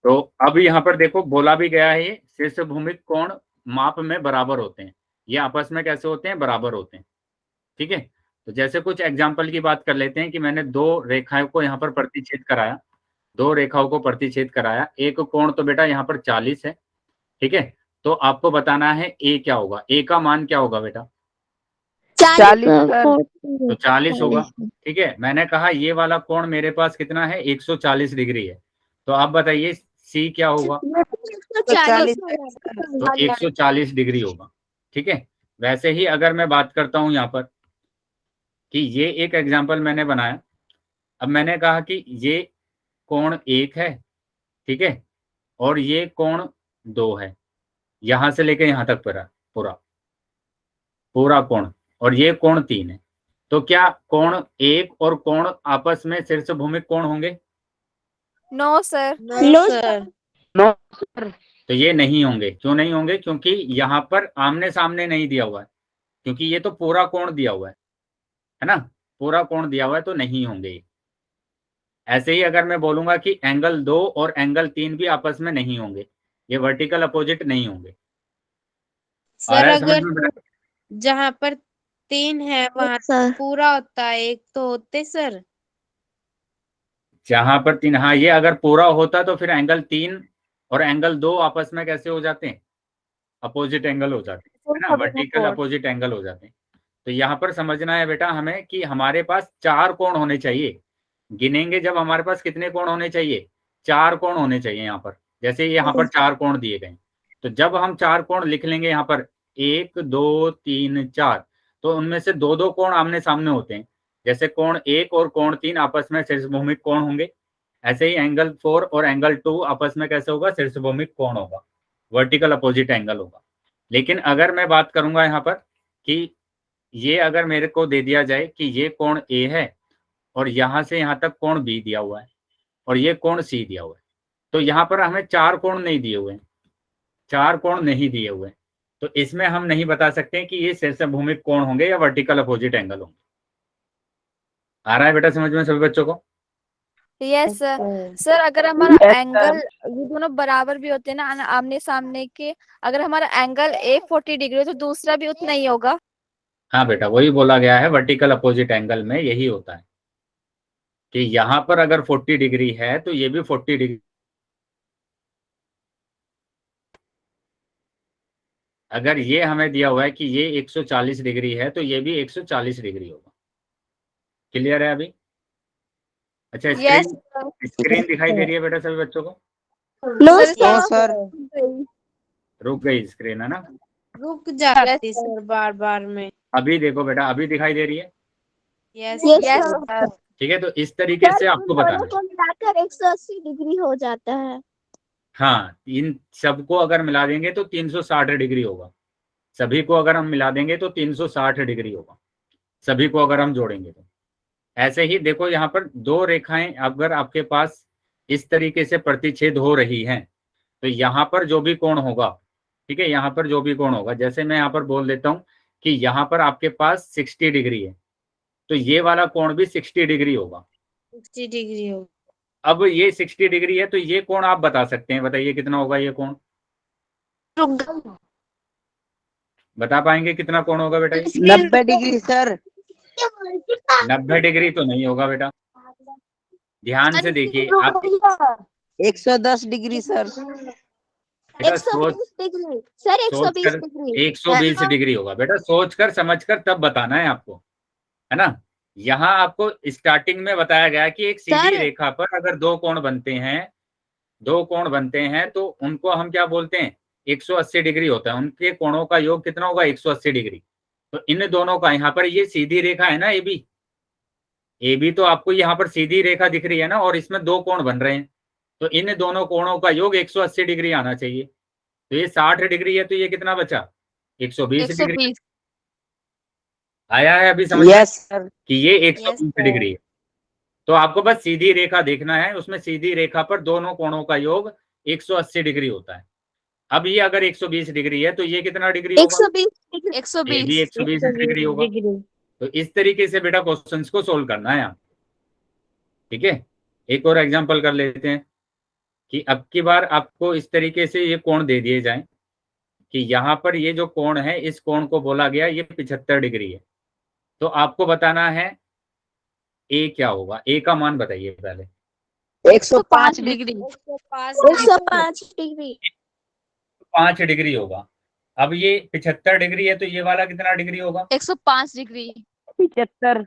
तो अब यहाँ पर देखो बोला भी गया है ये शीर्ष भूमिक कोण माप में बराबर होते हैं। ये आपस में कैसे होते हैं? बराबर होते हैं, ठीक है। तो जैसे कुछ एग्जाम्पल की बात कर लेते हैं कि मैंने दो रेखाओं को यहाँ पर प्रतिच्छेद कराया, दो रेखाओं को प्रतिच्छेद कराया। एक कोण तो बेटा यहाँ पर 40 है, ठीक है। तो आपको बताना है ए क्या होगा, ए का मान क्या होगा बेटा? 40 सर। तो 40 होगा, ठीक है। मैंने कहा ये वाला कोण मेरे पास कितना है? 140 डिग्री है। तो आप बताइए सी क्या होगा? 140। तो 140 डिग्री होगा, ठीक है। वैसे ही अगर मैं बात करता हूं यहाँ पर कि ये एक एग्जाम्पल मैंने बनाया। अब मैंने कहा कि ये कोण 1 है, ठीक है, और ये कोण 2 है, यहां से लेके यहां तक पूरा पूरा पूरा कोण, और ये कोण 3 है। तो क्या कोण 1 और कोण आपस में शीर्ष भूमिक कोण होंगे? No sir. No sir. No sir. तो ये नहीं होंगे। क्यों नहीं होंगे? क्योंकि यहाँ पर आमने सामने नहीं दिया हुआ है, क्योंकि ये तो पूरा कोण दिया हुआ है ना, पूरा कोण दिया हुआ है, तो नहीं होंगे ये। ऐसे ही अगर मैं बोलूंगा कि एंगल 2 और एंगल 3 भी आपस में नहीं होंगे, ये वर्टिकल अपोजिट नहीं होंगे। आ सर रहा है समझ अगर में बेटा? जहाँ पर 3 है वहां सर पूरा होता है, एक तो होते सर। जहां पर 3, हाँ, ये अगर पूरा होता तो फिर एंगल 3 और एंगल 2 आपस में कैसे हो जाते हैं? अपोजिट एंगल हो जाते हैं, है ना, वर्टिकल अपोजिट एंगल हो जाते हैं। तो यहाँ पर समझना है बेटा हमें कि हमारे पास 4 कोण होने चाहिए। गिनेंगे जब हमारे पास कितने कोण होने चाहिए? 4 कोण होने चाहिए यहाँ पर। जैसे यहाँ पर 4 कोण दिए गए, तो जब हम 4 कोण लिख लेंगे यहाँ पर 1 2 3 4, तो उनमें से 2 कोण आमने सामने होते हैं। जैसे कोण 1 और कोण 3 आपस में शीर्ष भूमिक कोण होंगे, ऐसे ही एंगल 4 और एंगल 2 आपस में कैसे होगा? शीर्ष भूमिक कोण होगा, वर्टिकल अपोजिट एंगल होगा। लेकिन अगर मैं बात करूंगा यहाँ पर कि ये अगर मेरे को दे दिया जाए कि ये कोण ए है और यहाँ से यहाँ तक कोण बी दिया हुआ है और ये कोण सी दिया हुआ है, तो यहाँ पर हमें 4 कोण नहीं दिए हुए हैं, 4 कोण नहीं दिए हुए हैं। तो इसमें हम नहीं बता सकते कि ये शीर्ष भूमिक कोण होंगे या वर्टिकल अपोजिट एंगल होंगे। आ रहा है बेटा समझ में सभी बच्चों को? Yes sir. सर अगर हमारा एंगल ये दोनों बराबर भी होते हैं ना आमने सामने के, अगर हमारा एंगल एक 40 डिग्री तो दूसरा भी उतना ही होगा। हाँ बेटा, वही बोला गया है, वर्टिकल अपोजिट एंगल में यही होता है कि यहाँ पर अगर 40 डिग्री है तो ये भी 40 डिग्री। अगर ये हमें दिया हुआ है कि ये 140 डिग्री है तो ये भी 140 डिग्री होगा। क्लियर है अभी? अच्छा, यस स्क्रीन दिखाई दे रही है बेटा सभी बच्चों को? No no sir. सर। रुक गई स्क्रीन, है ना? रुक जाती सर बार बार में। अभी देखो बेटा, अभी दिखाई दे रही है? Yes yes sir. ठीक है, तो इस तरीके से आपको बताना है। को मिलाकर 180 डिग्री हो जाता है। हाँ, इन सबको अगर मिला देंगे तो 360 डिग्री होगा। सभी को अगर हम मिला देंगे तो 360 डिग्री होगा, सभी को अगर हम जोड़ेंगे तो। ऐसे ही देखो यहाँ पर दो रेखाएं अगर आपके पास इस तरीके से प्रतिच्छेद हो रही हैं, तो यहाँ पर जो भी कोण होगा, ठीक है, यहाँ पर जो भी कोण होगा, जैसे मैं यहाँ पर बोल देता हूँ कि यहाँ पर आपके पास 60 डिग्री है, तो ये वाला कोण भी 60 डिग्री होगा। 60 डिग्री हो। अब ये 60 डिग्री है, तो ये कोण आप बता सकते हैं, बताइए कितना होगा ये कोण, बता पाएंगे कितना कोण होगा बेटा ये? 90 डिग्री सर। 90 डिग्री तो नहीं होगा बेटा, ध्यान से देखिए आप 110 डिग्री सर। बेटा 120 डिग्री सर, 120 सोचकर डिग्री 120 डिग्री होगा बेटा, सोचकर समझकर तब बताना है आपको, है ना। यहाँ आपको स्टार्टिंग में बताया गया कि एक सीधी सर। रेखा पर अगर दो कोण बनते हैं तो उनको हम क्या बोलते हैं, 180 डिग्री होता है, उनके कोणों का योग कितना होगा, 180 डिग्री। तो इन दोनों का, यहाँ पर ये सीधी रेखा है ना ए बी तो आपको यहाँ पर सीधी रेखा दिख रही है ना, और इसमें दो कोण बन रहे हैं, तो इन दोनों कोणों का योग 180 डिग्री आना चाहिए। तो ये 60 डिग्री है, तो ये कितना बचा, 120 डिग्री। आया है अभी समझ में यस सर। कि ये Yes, 120 sir. डिग्री है। तो आपको बस सीधी रेखा देखना है, उसमें सीधी रेखा पर दोनों कोणों का योग 180 डिग्री होता है। अब ये अगर 120 डिग्री है, तो ये कितना डिग्री होगा, 120 डिग्री ये भी 120 डिग्री होगा। तो इस तरीके से बेटा क्वेश्चंस को सोल्व करना है आप, ठीक है। एक और एग्जांपल कर लेते हैं कि अब की बार आपको इस तरीके से ये कोण दे दिए जाएं कि यहाँ पर ये जो कोण है, इस कोण को बोला गया ये 75 डिग्री है, तो आपको बताना है ए क्या होगा, ए का मान बताइए पहले। 105 डिग्री। 105 डिग्री 5 डिग्री होगा। अब ये 75 डिग्री है, तो ये वाला कितना डिग्री होगा, 105 डिग्री 75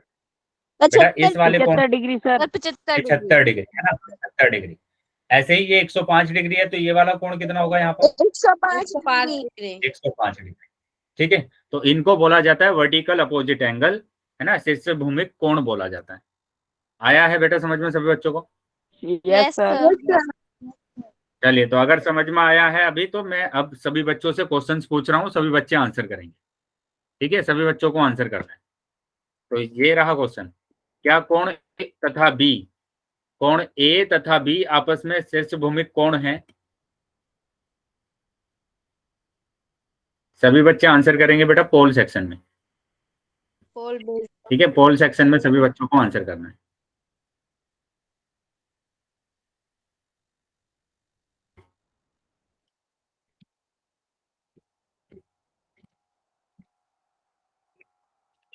बेटा इस वाले कोण 75 डिग्री सर। 75 डिग्री है ना, 75 डिग्री। ऐसे ही ये 105 डिग्री है, तो ये वाला कोण कितना होगा यहाँ पर, 105 5 डिग्री डिग्री 105 डिग्री, ठीक है। तो इनको बोला जाता है वर्टिकल अपोजिट एंगल, है ना, शीर्ष भूमिक कोण बोला जाता है। आया है बेटा समझ में सभी बच्चों को? Yes sir. चलिए, तो अगर समझ में आया है अभी, तो मैं अब सभी बच्चों से क्वेश्चंस पूछ रहा हूँ, सभी बच्चे आंसर करेंगे, ठीक है, सभी बच्चों को आंसर करना है। तो ये रहा क्वेश्चन, क्या कोण ए तथा बी आपस में शीर्ष भूमिक कोण है? सभी बच्चे आंसर करेंगे बेटा पोल सेक्शन में, पोल बेस ठीक है, पोल सेक्शन में सभी बच्चों को आंसर करना है।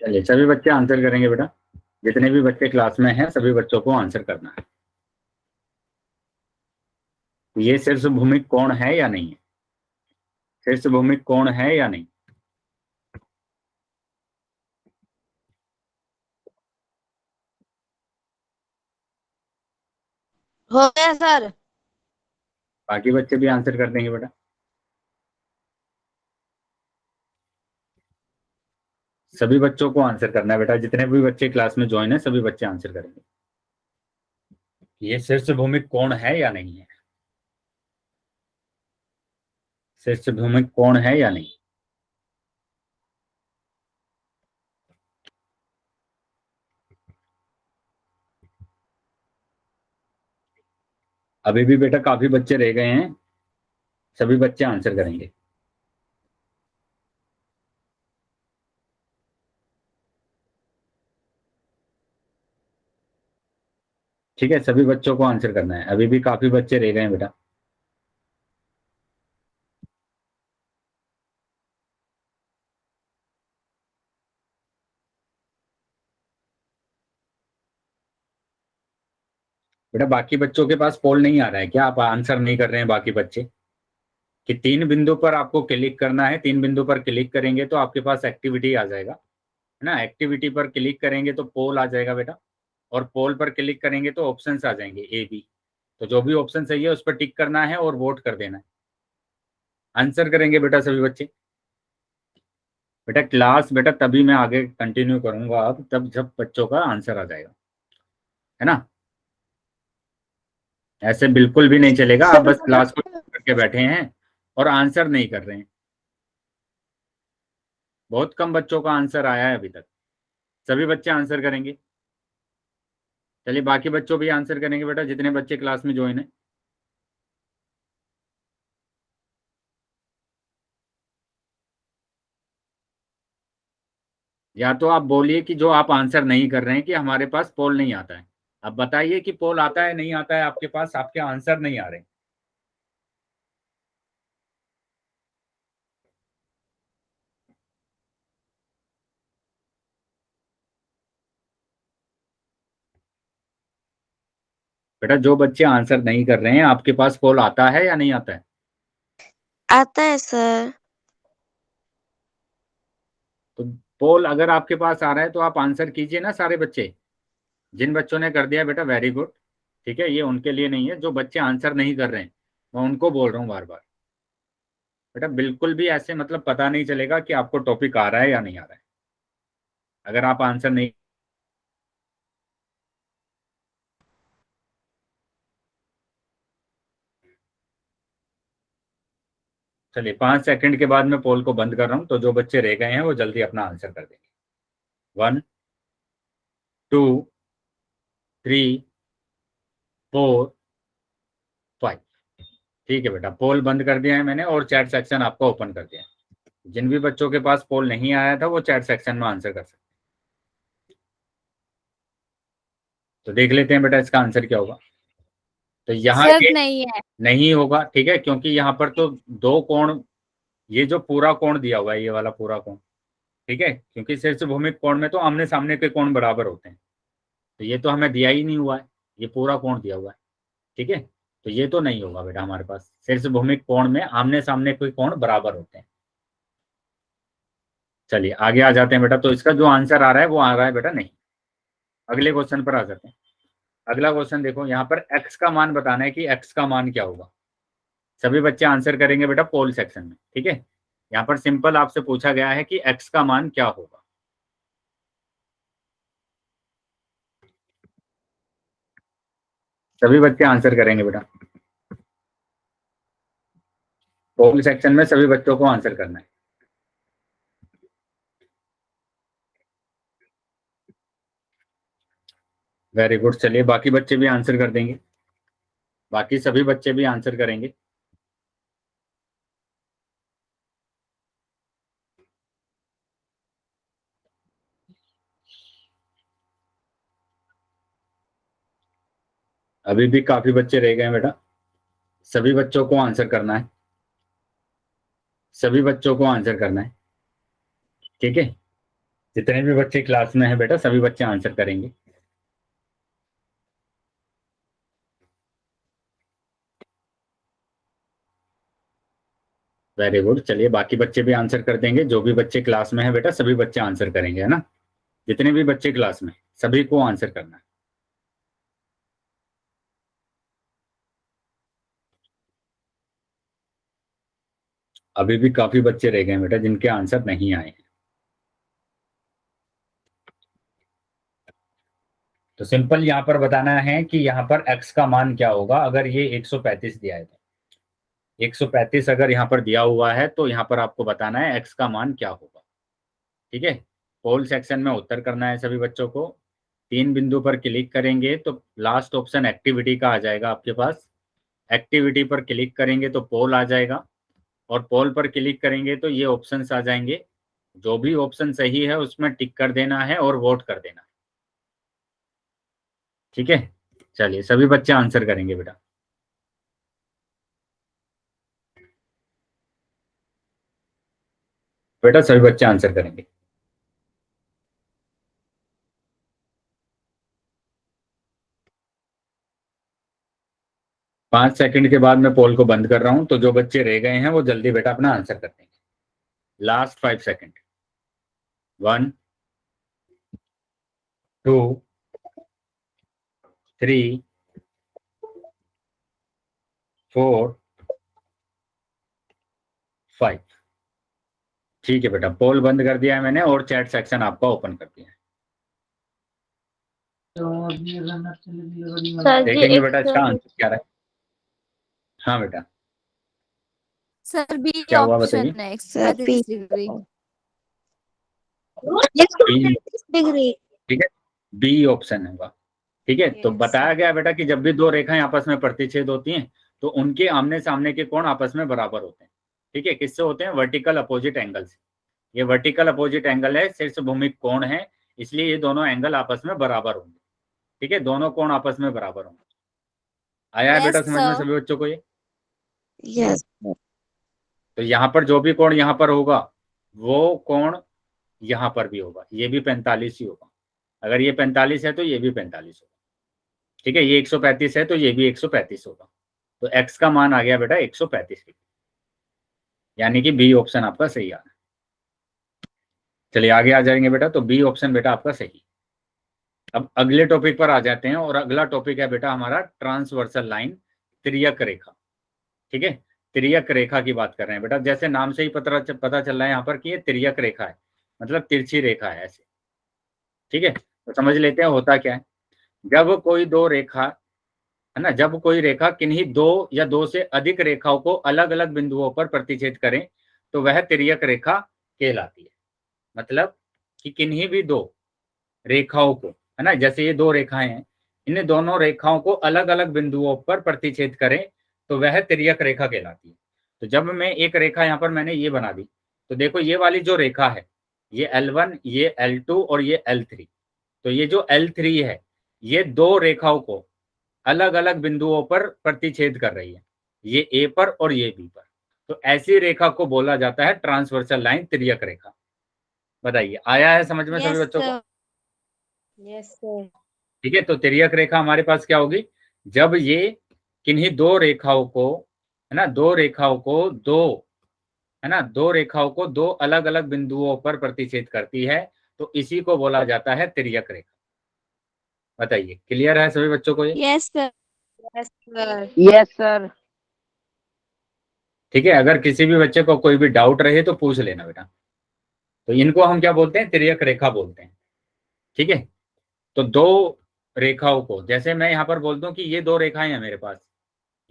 चलिए, सभी बच्चे आंसर करेंगे बेटा, जितने भी बच्चे क्लास में हैं सभी बच्चों को आंसर करना है। ये शीर्ष भूमिक कोण है या नहीं है, शीर्ष भूमिक कोण है या नहीं? हो गया सर। बाकी बच्चे भी आंसर कर देंगे बेटा। सभी बच्चों को आंसर करना है बेटा, जितने भी बच्चे क्लास में ज्वाइन है सभी बच्चे आंसर करेंगे। ये शीर्ष भूमिक कोण है या नहीं है, शीर्ष भूमिक कोण है या नहीं? अभी भी बेटा काफी बच्चे रह गए हैं, सभी बच्चे आंसर करेंगे। ठीक है, सभी बच्चों को आंसर करना है, अभी भी काफी बच्चे रह गए हैं बेटा। बेटा बाकी बच्चों के पास पोल नहीं आ रहा है क्या, आप आंसर नहीं कर रहे हैं बाकी बच्चे? कि 3 बिंदु पर आपको क्लिक करना है, 3 बिंदु पर क्लिक करेंगे तो आपके पास एक्टिविटी आ जाएगा, है ना। एक्टिविटी पर क्लिक करेंगे तो पोल आ जाएगा बेटा, और पोल पर क्लिक करेंगे तो ऑप्शंस आ जाएंगे ए बी। तो जो भी ऑप्शन सही है उस पर टिक करना है और वोट कर देना है। आंसर करेंगे बेटा सभी बच्चे। बेटा क्लास बेटा तभी मैं आगे कंटिन्यू करूंगा अब, तब जब बच्चों का आंसर आ जाएगा, है ना। ऐसे बिल्कुल भी नहीं चलेगा, आप बस क्लास को करके बैठे हैं और आंसर नहीं कर रहे हैं। बहुत कम बच्चों का आंसर आया है अभी तक, सभी बच्चे आंसर करेंगे। चलिए बाकी बच्चों भी आंसर करेंगे बेटा, जितने बच्चे क्लास में ज्वाइन है। या तो आप बोलिए कि जो आप आंसर नहीं कर रहे हैं कि हमारे पास पोल नहीं आता है। अब बताइए कि पोल आता है नहीं आता है आपके पास, आपके आंसर नहीं आ रहे। बेटा जो बच्चे आंसर नहीं कर रहे हैं, आपके पास पोल आता है या नहीं आता है? आता है सर। तो पोल अगर आपके पास आ रहा है तो आप आंसर कीजिए ना सारे बच्चे। जिन बच्चों ने कर दिया बेटा वेरी गुड, ठीक है, ये उनके लिए नहीं है। जो बच्चे आंसर नहीं कर रहे हैं मैं उनको बोल रहा हूँ बार बार, बेटा बिल्कुल भी ऐसे मतलब पता नहीं चलेगा कि आपको टॉपिक आ रहा है या नहीं आ रहा है अगर आप आंसर नहीं। चलिए 5 सेकंड के बाद मैं पोल को बंद कर रहा हूं, तो जो बच्चे रह गए हैं वो जल्दी अपना आंसर कर देंगे। 1 2 3 4 5। ठीक है बेटा, पोल बंद कर दिया है मैंने और चैट सेक्शन आपका ओपन कर दिया है। जिन भी बच्चों के पास पोल नहीं आया था वो चैट सेक्शन में आंसर कर सकते हैं। तो देख लेते हैं बेटा इसका आंसर क्या होगा। तो यहाँ सर ये नहीं है। नहीं होगा, ठीक है, क्योंकि यहाँ पर तो दो कोण, ये जो पूरा कोण दिया हुआ है ये वाला पूरा कोण, ठीक है, क्योंकि शीर्ष भूमिक कोण में तो आमने सामने के कोण बराबर होते हैं। तो ये तो हमें दिया ही नहीं हुआ है, ये पूरा कोण दिया हुआ है, ठीक है। तो ये तो नहीं होगा बेटा हमारे पास, शीर्ष भूमिक कोण में आमने सामने के कोण बराबर होते हैं। चलिए आगे आ जाते हैं बेटा। तो इसका जो आंसर आ रहा है वो आ रहा है बेटा नहीं। अगले क्वेश्चन पर आ जाते हैं। अगला क्वेश्चन देखो, यहाँ पर x का मान बताना है कि x का मान क्या होगा। सभी बच्चे आंसर करेंगे बेटा पोल सेक्शन में, ठीक है। यहाँ पर सिंपल आपसे पूछा गया है कि x का मान क्या होगा। सभी बच्चे आंसर करेंगे बेटा, पोल सेक्शन में सभी बच्चों को आंसर करना है। वेरी गुड, चलिए बाकी बच्चे भी आंसर कर देंगे, बाकी सभी बच्चे भी आंसर करेंगे। अभी भी काफी बच्चे रह गए हैं बेटा, सभी बच्चों को आंसर करना है, सभी बच्चों को आंसर करना है, ठीक है। जितने भी बच्चे क्लास में हैं बेटा सभी बच्चे आंसर करेंगे। वेरी गुड, चलिए बाकी बच्चे भी आंसर कर देंगे। जो भी बच्चे क्लास में हैं बेटा सभी बच्चे आंसर करेंगे, है ना। जितने भी बच्चे क्लास में, सभी को आंसर करना है। अभी भी काफी बच्चे रह गए हैं बेटा जिनके आंसर नहीं आए हैं। तो सिंपल यहाँ पर बताना है कि यहाँ पर x का मान क्या होगा अगर ये 135 दिया है। तो 135 अगर यहाँ पर दिया हुआ है तो यहाँ पर आपको बताना है x का मान क्या होगा, ठीक है। पोल सेक्शन में उत्तर करना है सभी बच्चों को। 3 बिंदु पर क्लिक करेंगे तो लास्ट ऑप्शन एक्टिविटी का आ जाएगा आपके पास। एक्टिविटी पर क्लिक करेंगे तो पोल आ जाएगा, और पोल पर क्लिक करेंगे तो ये ऑप्शंस आ जाएंगे। जो भी ऑप्शन सही है उसमें टिक कर देना है और वोट कर देना है, ठीक है। चलिए सभी बच्चे आंसर करेंगे बेटा। बेटा सभी बच्चे आंसर करेंगे। पांच सेकंड के बाद मैं पोल को बंद कर रहा हूं, तो जो बच्चे रह गए हैं वो जल्दी बेटा अपना आंसर कर देंगे। Last 5 second. 1 2 3 4 5। ठीक है बेटा, पोल बंद कर दिया है मैंने और चैट सेक्शन आपका ओपन कर दिया है। सर जी देखेंगे बेटा इसका आंसर क्या रहा है। हाँ बेटा सर बी क्या हुआ ऑप्शन बताइए। है सर 135 डिग्री। 135 डिग्री। ठीक है, बी ऑप्शन होगा। ठीक है। तो Yes, बताया sir. गया बेटा कि जब भी दो रेखाएं आपस में प्रतिच्छेद होती हैं तो उनके आमने सामने के कोण आपस में बराबर होते हैं। ठीक है, किससे होते हैं? वर्टिकल अपोजिट एंगल से। ये वर्टिकल अपोजिट एंगल है, शीर्ष भूमिक कोण है, इसलिए ये दोनों एंगल आपस में बराबर होंगे। ठीक है, दोनों कोण आपस में बराबर होंगे। आया है बेटा Yes, समझ में sir. सभी बच्चों को ये? Yes. तो यहाँ पर जो भी कोण यहाँ पर होगा वो कोण यहाँ पर भी होगा, ये भी 45 ही होगा। अगर ये 45 है तो ये भी 45 होगा। ठीक है, ये 135 है तो ये भी 135 होगा। तो x का मान आ गया बेटा 135 डिग्री, यानी कि बी ऑप्शन आपका सही आ रहा है। चलिए आगे आ जाएंगे बेटा, तो बी ऑप्शन बेटा आपका सही। अब अगले टॉपिक पर आ जाते हैं, और अगला टॉपिक है बेटा हमारा ट्रांसवर्सल लाइन, तिर्यक रेखा। ठीक है, तिर्यक रेखा की बात कर रहे हैं बेटा। जैसे नाम से ही पता चल रहा है यहाँ पर कि ये तिर्यक रेखा है, मतलब तिरछी रेखा है ऐसे। ठीक है, तो समझ लेते हैं होता क्या है। जब कोई दो रेखा है ना, जब कोई रेखा किन्हीं दो या दो से अधिक रेखाओं को अलग अलग बिंदुओं पर प्रतिच्छेद करें तो वह तिर्यक रेखा कहलाती है। मतलब कि किन्हीं भी दो रेखाओं को, है ना, जैसे ये दो रेखाएं हैं, इन दोनों रेखाओं को अलग अलग बिंदुओं पर प्रतिच्छेद करें तो वह तिर्यक रेखा कहलाती है। तो जब मैं एक रेखा यहाँ पर मैंने ये बना दी, तो देखो ये वाली जो रेखा है ये L1, ये L2 और ये L3। तो ये जो L3 है ये दो रेखाओं को अलग अलग बिंदुओं पर प्रतिच्छेद कर रही है, ये ए पर और ये बी पर। तो ऐसी रेखा को बोला जाता है ट्रांसवर्सल लाइन, तिर्यक रेखा। बताइए आया है समझ में सभी Yes, बच्चों को? sir. Yes, sir. ठीक है, तो तिर्यक रेखा हमारे पास क्या होगी? जब ये किन्हीं दो रेखाओं को, है ना, दो रेखाओं को दो अलग अलग बिंदुओं पर प्रतिच्छेद करती है, तो इसी को बोला जाता है तिर्यक रेखा। बताइए क्लियर है सभी बच्चों को ये? Yes, sir. Yes, sir. Yes sir. ठीक है, अगर किसी भी बच्चे को कोई भी डाउट रहे तो पूछ लेना बेटा। तो इनको हम क्या बोलते हैं? तिर्यक रेखा बोलते हैं। ठीक है, तो दो रेखाओं को, जैसे मैं यहाँ पर बोल दूं कि ये दो रेखाएं हैं मेरे पास,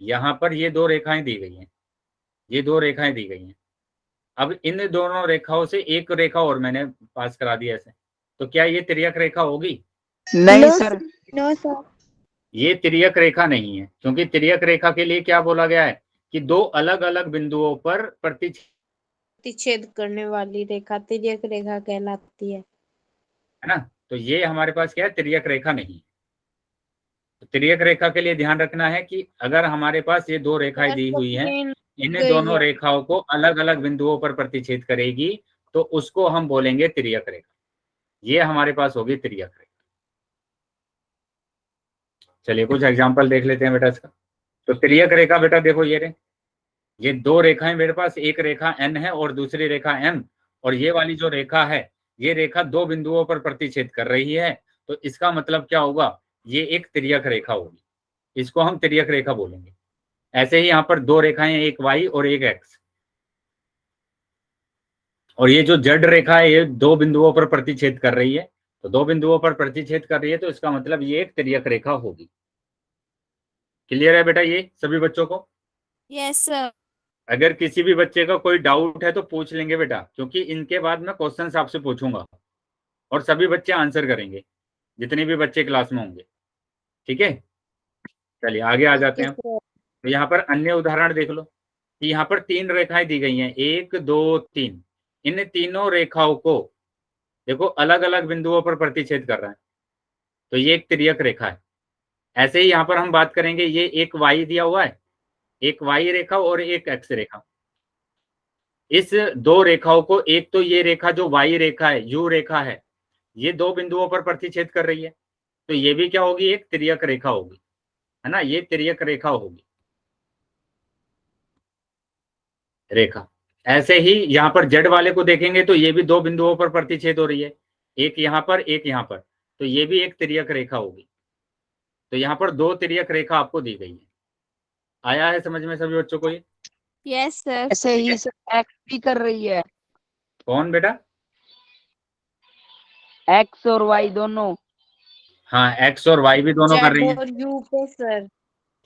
यहाँ पर ये दो रेखाएं दी गई हैं, ये दो रेखाएं दी गई हैं। अब इन दोनों रेखाओं से एक रेखा और मैंने पास करा दी ऐसे, तो क्या ये तिर्यक रेखा होगी? नहीं No, सर। No, sir. ये तिर्यक रेखा नहीं है, क्योंकि तिर्यक रेखा के लिए क्या बोला गया है कि दो अलग अलग बिंदुओं पर प्रतिच्छेद करने वाली रेखा तिर्यक रेखा कहलाती है। है ना, तो ये हमारे पास क्या है? तिर्यक रेखा नहीं है। तो तिर्यक रेखा के लिए ध्यान रखना है कि अगर हमारे पास ये दो रेखाएं दी हुई हैं, इन गई दोनों है। रेखाओं को अलग अलग बिंदुओं पर प्रतिच्छेद करेगी तो उसको हम बोलेंगे तिर्यक रेखा। ये हमारे पास होगी तिर्यक रेखा। चलिए कुछ एग्जांपल देख लेते हैं बेटा इसका। तो तिर्यक रेखा बेटा देखो ये दो रेखाएं मेरे पास, एक रेखा N है और दूसरी रेखा M, और ये वाली जो रेखा है ये रेखा दो बिंदुओं पर प्रतिच्छेद कर रही है, तो इसका मतलब क्या होगा? ये एक तिर्यक रेखा होगी, इसको हम तिर्यक रेखा बोलेंगे। ऐसे ही यहाँ पर दो रेखाएं, एक Y और एक X, और ये जो Z रेखा है ये दो बिंदुओं पर प्रतिच्छेद कर रही है, तो दो बिंदुओं पर प्रतिच्छेद कर रही है तो इसका मतलब ये एक तिर्यक रेखा होगी। क्लियर है बेटा ये सभी बच्चों को? Yes, sir. अगर किसी भी बच्चे का कोई डाउट है तो पूछ लेंगे बेटा, क्योंकि इनके बाद मैं क्वेश्चंस आपसे पूछूंगा और सभी बच्चे आंसर करेंगे, जितने भी बच्चे क्लास में होंगे। ठीक है, चलिए आगे आ जाते हैं। तो यहाँ पर अन्य उदाहरण देख लो कि यहाँ पर तीन रेखाएं दी गई हैं, 1 2 3। इन तीनों रेखाओं को देखो अलग अलग बिंदुओं पर प्रतिच्छेद कर रहा है, तो ये एक तिर्यक रेखा है। ऐसे ही यहाँ पर हम बात करेंगे, ये एक Y दिया हुआ है, एक Y रेखा और एक X रेखा। इस दो रेखाओं को, एक तो ये रेखा जो Y रेखा है, U रेखा है, ये दो बिंदुओं पर प्रतिच्छेद कर रही है, तो ये भी क्या होगी? एक तिर्यक रेखा होगी, है ना, ये तिर्यक रेखा होगी, रेखा। ऐसे ही यहाँ पर Z वाले को देखेंगे तो ये भी दो बिंदुओं पर प्रतिच्छेद हो रही है, एक यहाँ पर एक यहाँ पर, तो ये भी एक तिर्यक रेखा होगी। तो यहाँ पर दो तिर्यक रेखा आपको दी गई है। आया है समझ में सभी बच्चों को ये? Yes, sir. ऐसे ही सर एक्स भी कर रही है, कौन बेटा? एक्स और वाई दोनों। हाँ, X और Y भी दोनों कर रही हैं। और यू पे सर।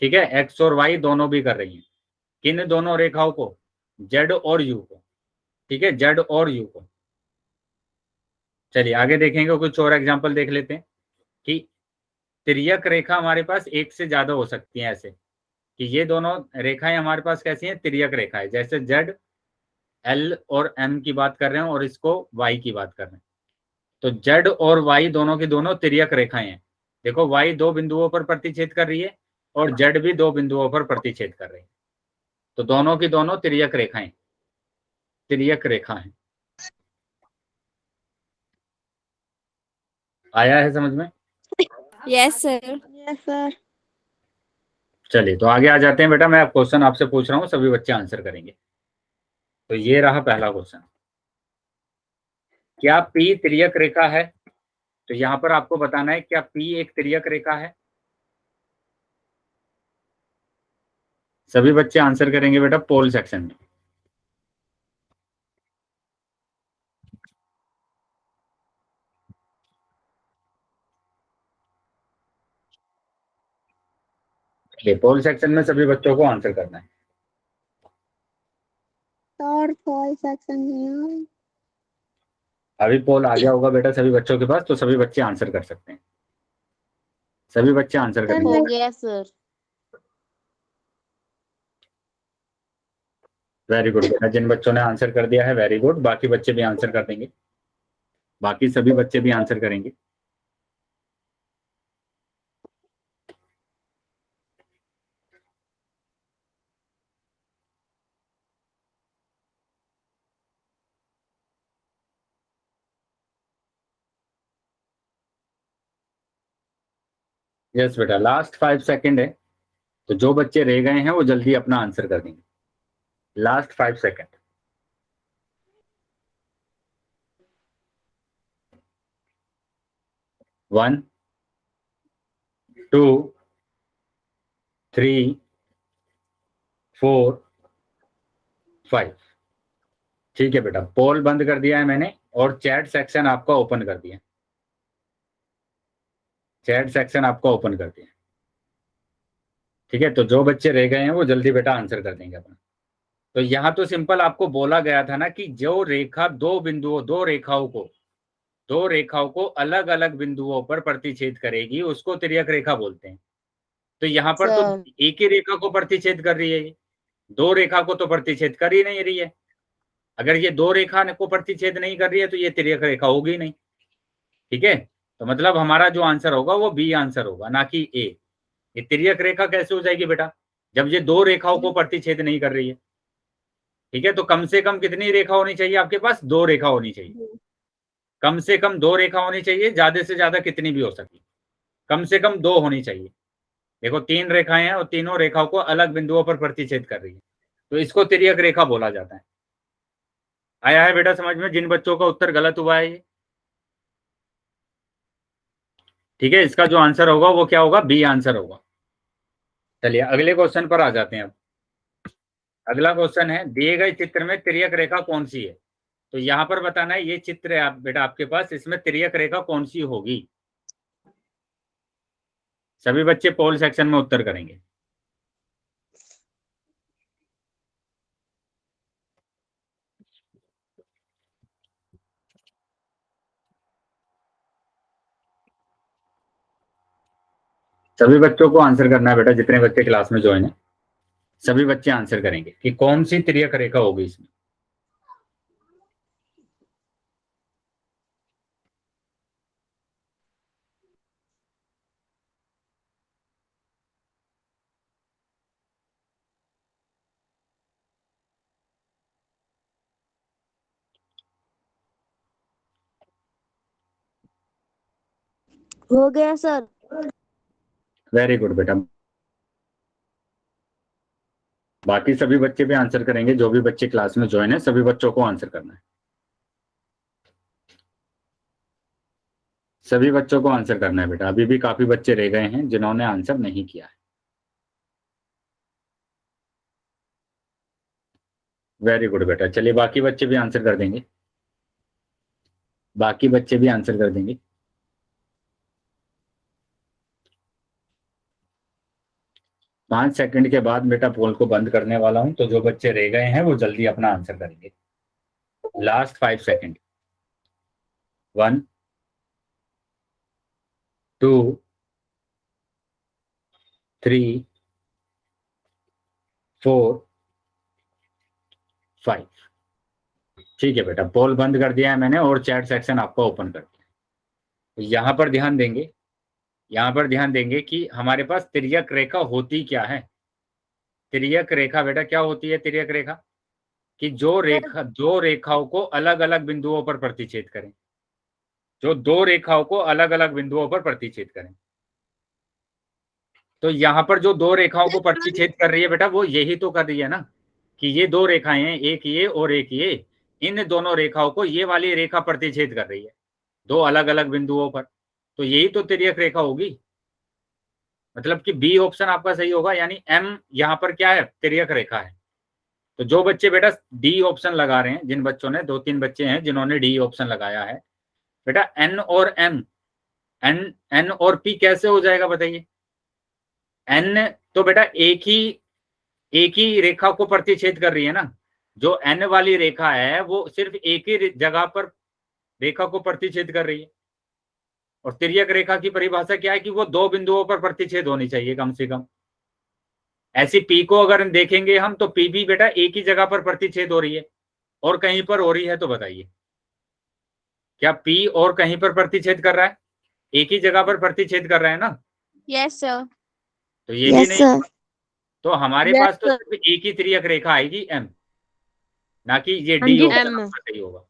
ठीक है, X और Y दोनों भी कर रही हैं। किन दोनों रेखाओं को? Z और U को। ठीक है, Z और U को। चलिए आगे देखेंगे, कुछ और एग्जांपल देख लेते हैं कि तिर्यक रेखा हमारे पास एक से ज्यादा हो सकती है, ऐसे कि ये दोनों रेखाएं हमारे पास कैसी हैं, तिर्यक रेखाएं, जैसे जेड एल और एम की बात कर रहे हैं और इसको वाई की बात कर रहे हैं। तो जेड और वाई दोनों की दोनों तिर्यक रेखाएं हैं। देखो वाई 2 बिंदुओं पर प्रतिच्छेद कर रही है और जेड भी 2 बिंदुओं पर प्रतिच्छेद कर रही है, तो दोनों की दोनों तिर्यक रेखाएं, तिर्यक रेखा है। आया है समझ में? Yes sir. Yes sir. चलिए तो आगे आ जाते हैं बेटा, मैं क्वेश्चन आपसे पूछ रहा हूँ, सभी बच्चे आंसर करेंगे। तो ये रहा पहला क्वेश्चन, क्या P तिर्यक रेखा है? तो यहां पर आपको बताना है क्या P एक तिर्यक रेखा है। सभी बच्चे आंसर करेंगे बेटा पोल सेक्शन में। चलिए पोल सेक्शन में सभी बच्चों को आंसर करना है। और फॉल सेक्शन में अभी पोल आ गया होगा बेटा सभी बच्चों के पास, तो सभी बच्चे आंसर कर सकते हैं। सभी बच्चे आंसर सर करेंगे। हो गया सर। वेरी गुड बेटा, जिन बच्चों ने आंसर कर दिया है वेरी गुड, बाकी बच्चे भी आंसर कर देंगे, बाकी सभी बच्चे भी आंसर करेंगे। यस बेटा, लास्ट 5 सेकंड है, तो जो बच्चे रह गए हैं वो जल्दी अपना आंसर कर देंगे। Last 5 second. 1 2 3 4 5। ठीक है बेटा, पोल बंद कर दिया है मैंने और चैट सेक्शन आपका ओपन कर दिया। चैट सेक्शन आपका ओपन कर दिया। ठीक है, तो जो बच्चे रह गए हैं वो जल्दी बेटा आंसर कर देंगे अपना। तो यहां तो सिंपल आपको बोला गया था ना कि जो रेखा दो रेखाओं को अलग अलग बिंदुओं पर प्रतिच्छेद करेगी उसको तिर्यक रेखा बोलते हैं। तो यहाँ पर तो सर। एक ही रेखा को प्रतिच्छेद कर रही है ये, दो रेखा को तो प्रतिच्छेद कर ही नहीं रही है। अगर ये दो रेखा को प्रतिच्छेद नहीं कर रही है तो ये तिर्यक रेखा होगी नहीं। ठीक है, तो मतलब हमारा जो आंसर होगा वो बी आंसर होगा, ना कि ए। ये तिर्यक रेखा कैसे हो जाएगी बेटा, जब ये दो रेखाओं को प्रतिच्छेद नहीं कर रही है। ठीक है, तो कम से कम कितनी रेखा होनी चाहिए आपके पास, 2 रेखा होनी चाहिए। कम से कम 2 रेखा होनी चाहिए, ज्यादा से ज्यादा कितनी भी हो सके, कम से कम 2 होनी चाहिए। देखो 3 रेखाएं हैं और तीनों रेखाओं को अलग बिंदुओं पर प्रतिच्छेद कर रही है, तो इसको तिर्यक रेखा बोला जाता है। आया है बेटा समझ में, जिन बच्चों का उत्तर गलत हुआ है ये? ठीक है, इसका जो आंसर होगा वो क्या होगा, बी आंसर होगा। चलिए अगले क्वेश्चन पर आ जाते हैं अब। अगला क्वेश्चन है, दिए गए चित्र में तिर्यक रेखा कौन सी है? तो यहां पर बताना है, ये चित्र है आप बेटा आपके पास, इसमें तिर्यक रेखा कौन सी होगी। सभी बच्चे पोल सेक्शन में उत्तर करेंगे। सभी बच्चों को आंसर करना है बेटा, जितने बच्चे क्लास में ज्वाइन है सभी बच्चे आंसर करेंगे कि कौन सी तिर्यक रेखा होगी इसमें। हो गया सर। वेरी गुड बेटा, बाकी सभी बच्चे भी आंसर करेंगे, जो भी बच्चे क्लास में ज्वाइन है सभी बच्चों को आंसर करना है। सभी बच्चों को आंसर करना है बेटा, अभी भी काफी बच्चे रह गए हैं जिन्होंने आंसर नहीं किया है। वेरी गुड बेटा, चलिए बाकी बच्चे भी आंसर कर देंगे, बाकी बच्चे भी आंसर कर देंगे। 5 सेकंड के बाद बेटा पोल को बंद करने वाला हूं, तो जो बच्चे रह गए हैं वो जल्दी अपना आंसर करेंगे। Last 5 second. 1 2 3 4 5। ठीक है बेटा, पोल बंद कर दिया है मैंने और चैट सेक्शन आपका ओपन कर दिया। तो यहाँ पर ध्यान देंगे, यहाँ पर ध्यान देंगे कि हमारे पास तिर्यक रेखा होती क्या है। तिर्यक रेखा बेटा क्या होती है? तिर्यक रेखा कि जो रेखाओं को अलग अलग बिंदुओं पर प्रतिच्छेद करें, जो दो रेखाओं को अलग अलग बिंदुओं पर प्रतिच्छेद करें। तो यहाँ पर जो दो रेखाओं को प्रतिच्छेद कर रही है बेटा, वो यही तो कर रही है ना, कि ये दो रेखाएं हैं, एक ये और एक ये, इन दोनों रेखाओं को ये वाली रेखा प्रतिच्छेद कर रही है दो अलग अलग बिंदुओं पर। तो यही तो तिर्यक रेखा होगी। मतलब कि बी ऑप्शन आपका सही होगा, यानी एम यहाँ पर क्या है? तिर्यक रेखा है। तो जो बच्चे बेटा डी ऑप्शन लगा रहे हैं, जिन बच्चों ने, 2-3 बच्चे हैं जिन्होंने डी ऑप्शन लगाया है, बेटा एन और एम, एन और पी कैसे हो जाएगा बताइए? एन तो बेटा एक ही रेखा को प्रतिच्छेद कर रही है ना। जो एन वाली रेखा है वो सिर्फ एक ही जगह पर रेखा को प्रतिच्छेद कर रही है। और तिर्यक रेखा की परिभाषा क्या है? कि वो दो बिंदुओं पर प्रतिच्छेद होनी चाहिए कम से कम। ऐसी पी को अगर देखेंगे हम, तो पी भी बेटा एक ही जगह पर प्रतिच्छेद हो रही है, और कहीं पर हो रही है। तो बताइए, क्या पी और कहीं पर प्रतिच्छेद कर रहा है? एक ही जगह पर प्रतिच्छेद कर रहा है ना। Yes sir. तो ये भी नहीं। तो हमारे पास तो सिर्फ एक ही तिर्यक रेखा आएगी एम, ना कि ये डी ऑप्शन सही होगा।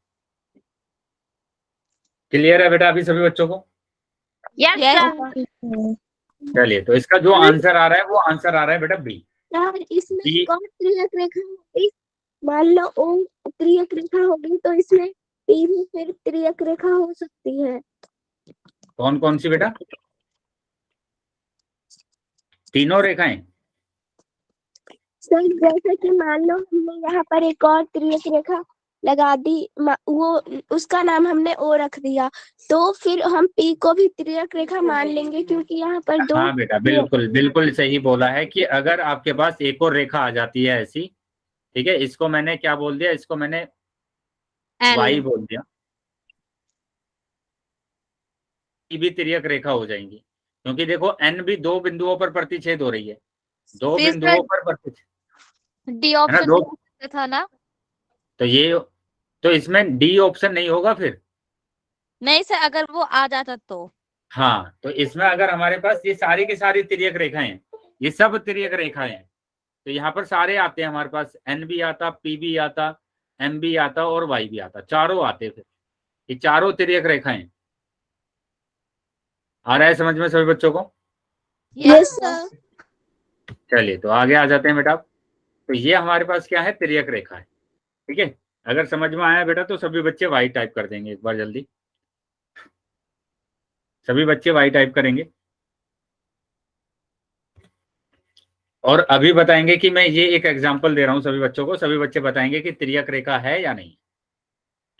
क्लियर है बेटा अभी सभी बच्चों को? यस चलिए, तो इसका जो आंसर आ रहा है वो आंसर आ रहा है बेटा बी। इसमें कौन तिर्यक रेखा होगी? मान लो ओ तिर्यक रेखा होगी तो इसमें पी भी फिर तिर्यक रेखा हो सकती है। कौन कौन सी बेटा? तीनों रेखाएं। सर जैसे कि मान लो हमने यहाँ पर एक और तिर्यक रेखा लगा दी, वो उसका नाम हमने ओ रख दिया, तो फिर हम पी को भी तिर्यक रेखा मान लेंगे, क्योंकि यहाँ पर दो। हाँ बेटा, बिल्कुल बिल्कुल सही बोला है कि अगर आपके पास एक और रेखा आ जाती है ऐसी, ठीक है, इसको मैंने क्या बोल दिया? इसको मैंने वाई बोल दिया। ये भी तिर्यक रेखा हो जाएंगी, क्योंकि देखो एन भी दो बिंदुओं पर प्रतिच्छेद हो रही है, दो बिंदुओं पर प्रतिच्छेद, डी है ना, दो। ऑप्शन था ना। तो ये, तो इसमें डी ऑप्शन नहीं होगा फिर? नहीं सर, अगर वो आ जाता तो। हाँ, तो इसमें अगर हमारे पास ये सारी की सारी तिर्यक रेखाएं हैं, ये सब तिर्यक रेखाएं हैं, तो यहाँ पर सारे आते हैं हमारे पास। एन भी आता, पी भी आता, एम भी आता और वाई भी आता, चारों आते। फिर ये चारों तिर्यक रेखाएं। आ रहा है समझ में सभी बच्चों को? Yes sir. चलिए, तो आगे आ जाते हैं बेटा। तो ये हमारे पास क्या है? तिर्यक रेखा है। ठीक है, अगर समझ में आया बेटा तो सभी बच्चे वाई टाइप कर देंगे एक बार जल्दी। सभी बच्चे वाई टाइप करेंगे और अभी बताएंगे कि मैं ये एक एग्जांपल दे रहा हूं सभी बच्चों को। सभी बच्चे बताएंगे कि तिर्यक रेखा है या नहीं।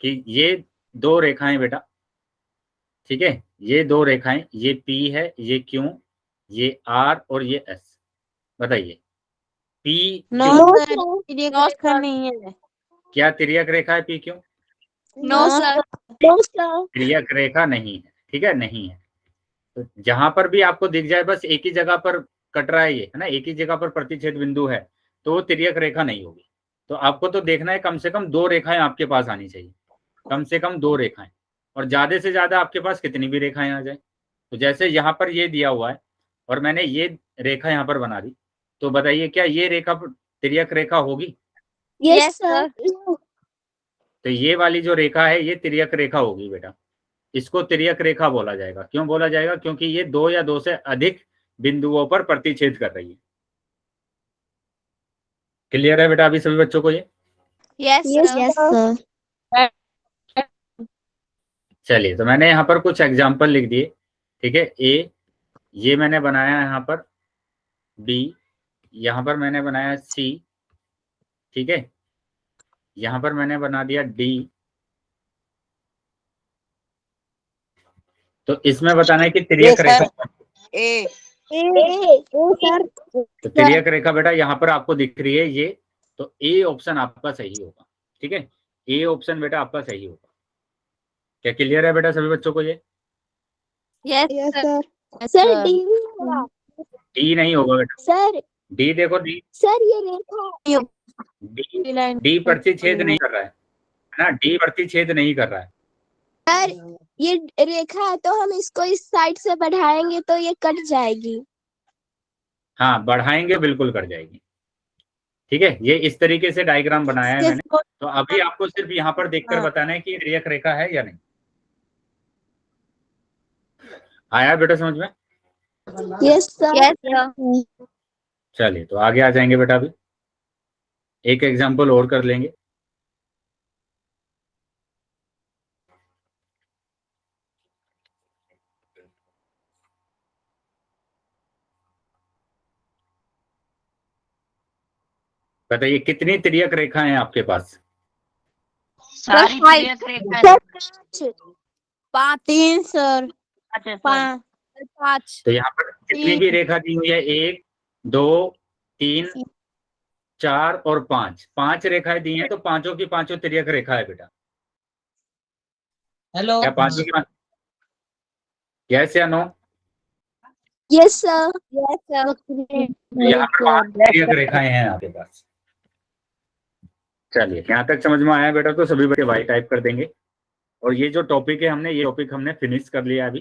कि ये दो रेखाएं बेटा, ठीक है, ये दो रेखाएं, ये पी है, ये क्यू, ये आर और ये एस। बताइए, पी नहीं है। क्या तिर्यक रेखा है? P Q no sir. तिर्यक रेखा नहीं है। ठीक है, नहीं है। तो जहां पर भी आपको दिख जाए बस एक ही जगह पर कट रहा है ये, है ना, एक ही जगह पर प्रतिच्छेद बिंदु है, तो वो तिर्यक रेखा नहीं होगी। तो आपको तो देखना है कम से कम दो रेखाएं आपके पास आनी चाहिए, कम से कम दो रेखाएं, और ज्यादा से ज्यादा आपके पास कितनी भी रेखाएं आ जाए। तो जैसे यहाँ पर ये दिया हुआ है और मैंने ये रेखा यहाँ पर बना दी, तो बताइए क्या ये रेखा तिर्यक रेखा होगी? Yes sir. तो ये वाली जो रेखा है ये तिर्यक रेखा होगी बेटा। इसको तिर्यक रेखा बोला जाएगा। क्यों बोला जाएगा? क्योंकि ये दो या दो से अधिक बिंदुओं पर प्रतिच्छेद कर रही है। क्लियर है बेटा अभी सभी बच्चों को ये? Yes sir. चलिए, तो मैंने यहाँ पर कुछ एग्जाम्पल लिख दिए। ठीक है, ए ये मैंने बनाया यहाँ पर, बी यहाँ पर मैंने बनाया, सी, ठीक है, यहाँ पर मैंने बना दिया डी। तो इसमें बताना है कि तिर्यक रेखा, तो तिर्यक रेखा बेटा यहाँ पर आपको दिख रही है ये, तो ए ऑप्शन आपका सही होगा। ठीक है, ए ऑप्शन बेटा आपका सही होगा। क्या क्लियर है बेटा सभी बच्चों को ये? Yes sir. सर डी भी होगा। डी नहीं होगा बेटा, सर डी देखो, डी सर ये रेखा डी प्रतिच्छेद नहीं कर रहा है ना, डी प्रतिच्छेद नहीं कर रहा है। सर ये रेखा है तो हम इसको इस साइड से बढ़ाएंगे तो ये कट जाएगी। हाँ, बढ़ाएंगे बिल्कुल कट जाएगी। ठीक है, ये इस तरीके से डायग्राम बनाया है मैंने। तो अभी आपको सिर्फ यहाँ पर देखकर बताना है कि ये एक रेखा है या नहीं। आया बेटा समझ में? Yes sir. Yes sir. चलिए तो आगे आ जाएंगे बेटा। अभी एक एग्जांपल और कर लेंगे। बताइए कितनी तिर्यक रेखाएं हैं आपके पास? सारी फाइव। तिर्यक रेखा है। 5 3 सर, अच्छा सर। 5 तो यहाँ पर जितनी भी रेखा दी हुई है 1 2 3 4 और 5, 5 रेखाएं दी हैं, तो पांचों की पांचों तिर्यक रेखा है बेटा। हेलो, क्या पांचों की यस या no? Yes sir. Yes sir. यहाँ पर 5 तिर्यक रेखाएं हैं आपके पास। चलिए यहाँ तक समझ में आया बेटा, तो सभी बच्चे वाई टाइप कर देंगे। और ये जो टॉपिक है ये टॉपिक हमने फिनिश कर लिया अभी।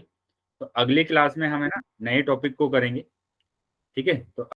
तो अगली क्लास में हम है ना नए टॉपिक को करेंगे। ठीक है, तो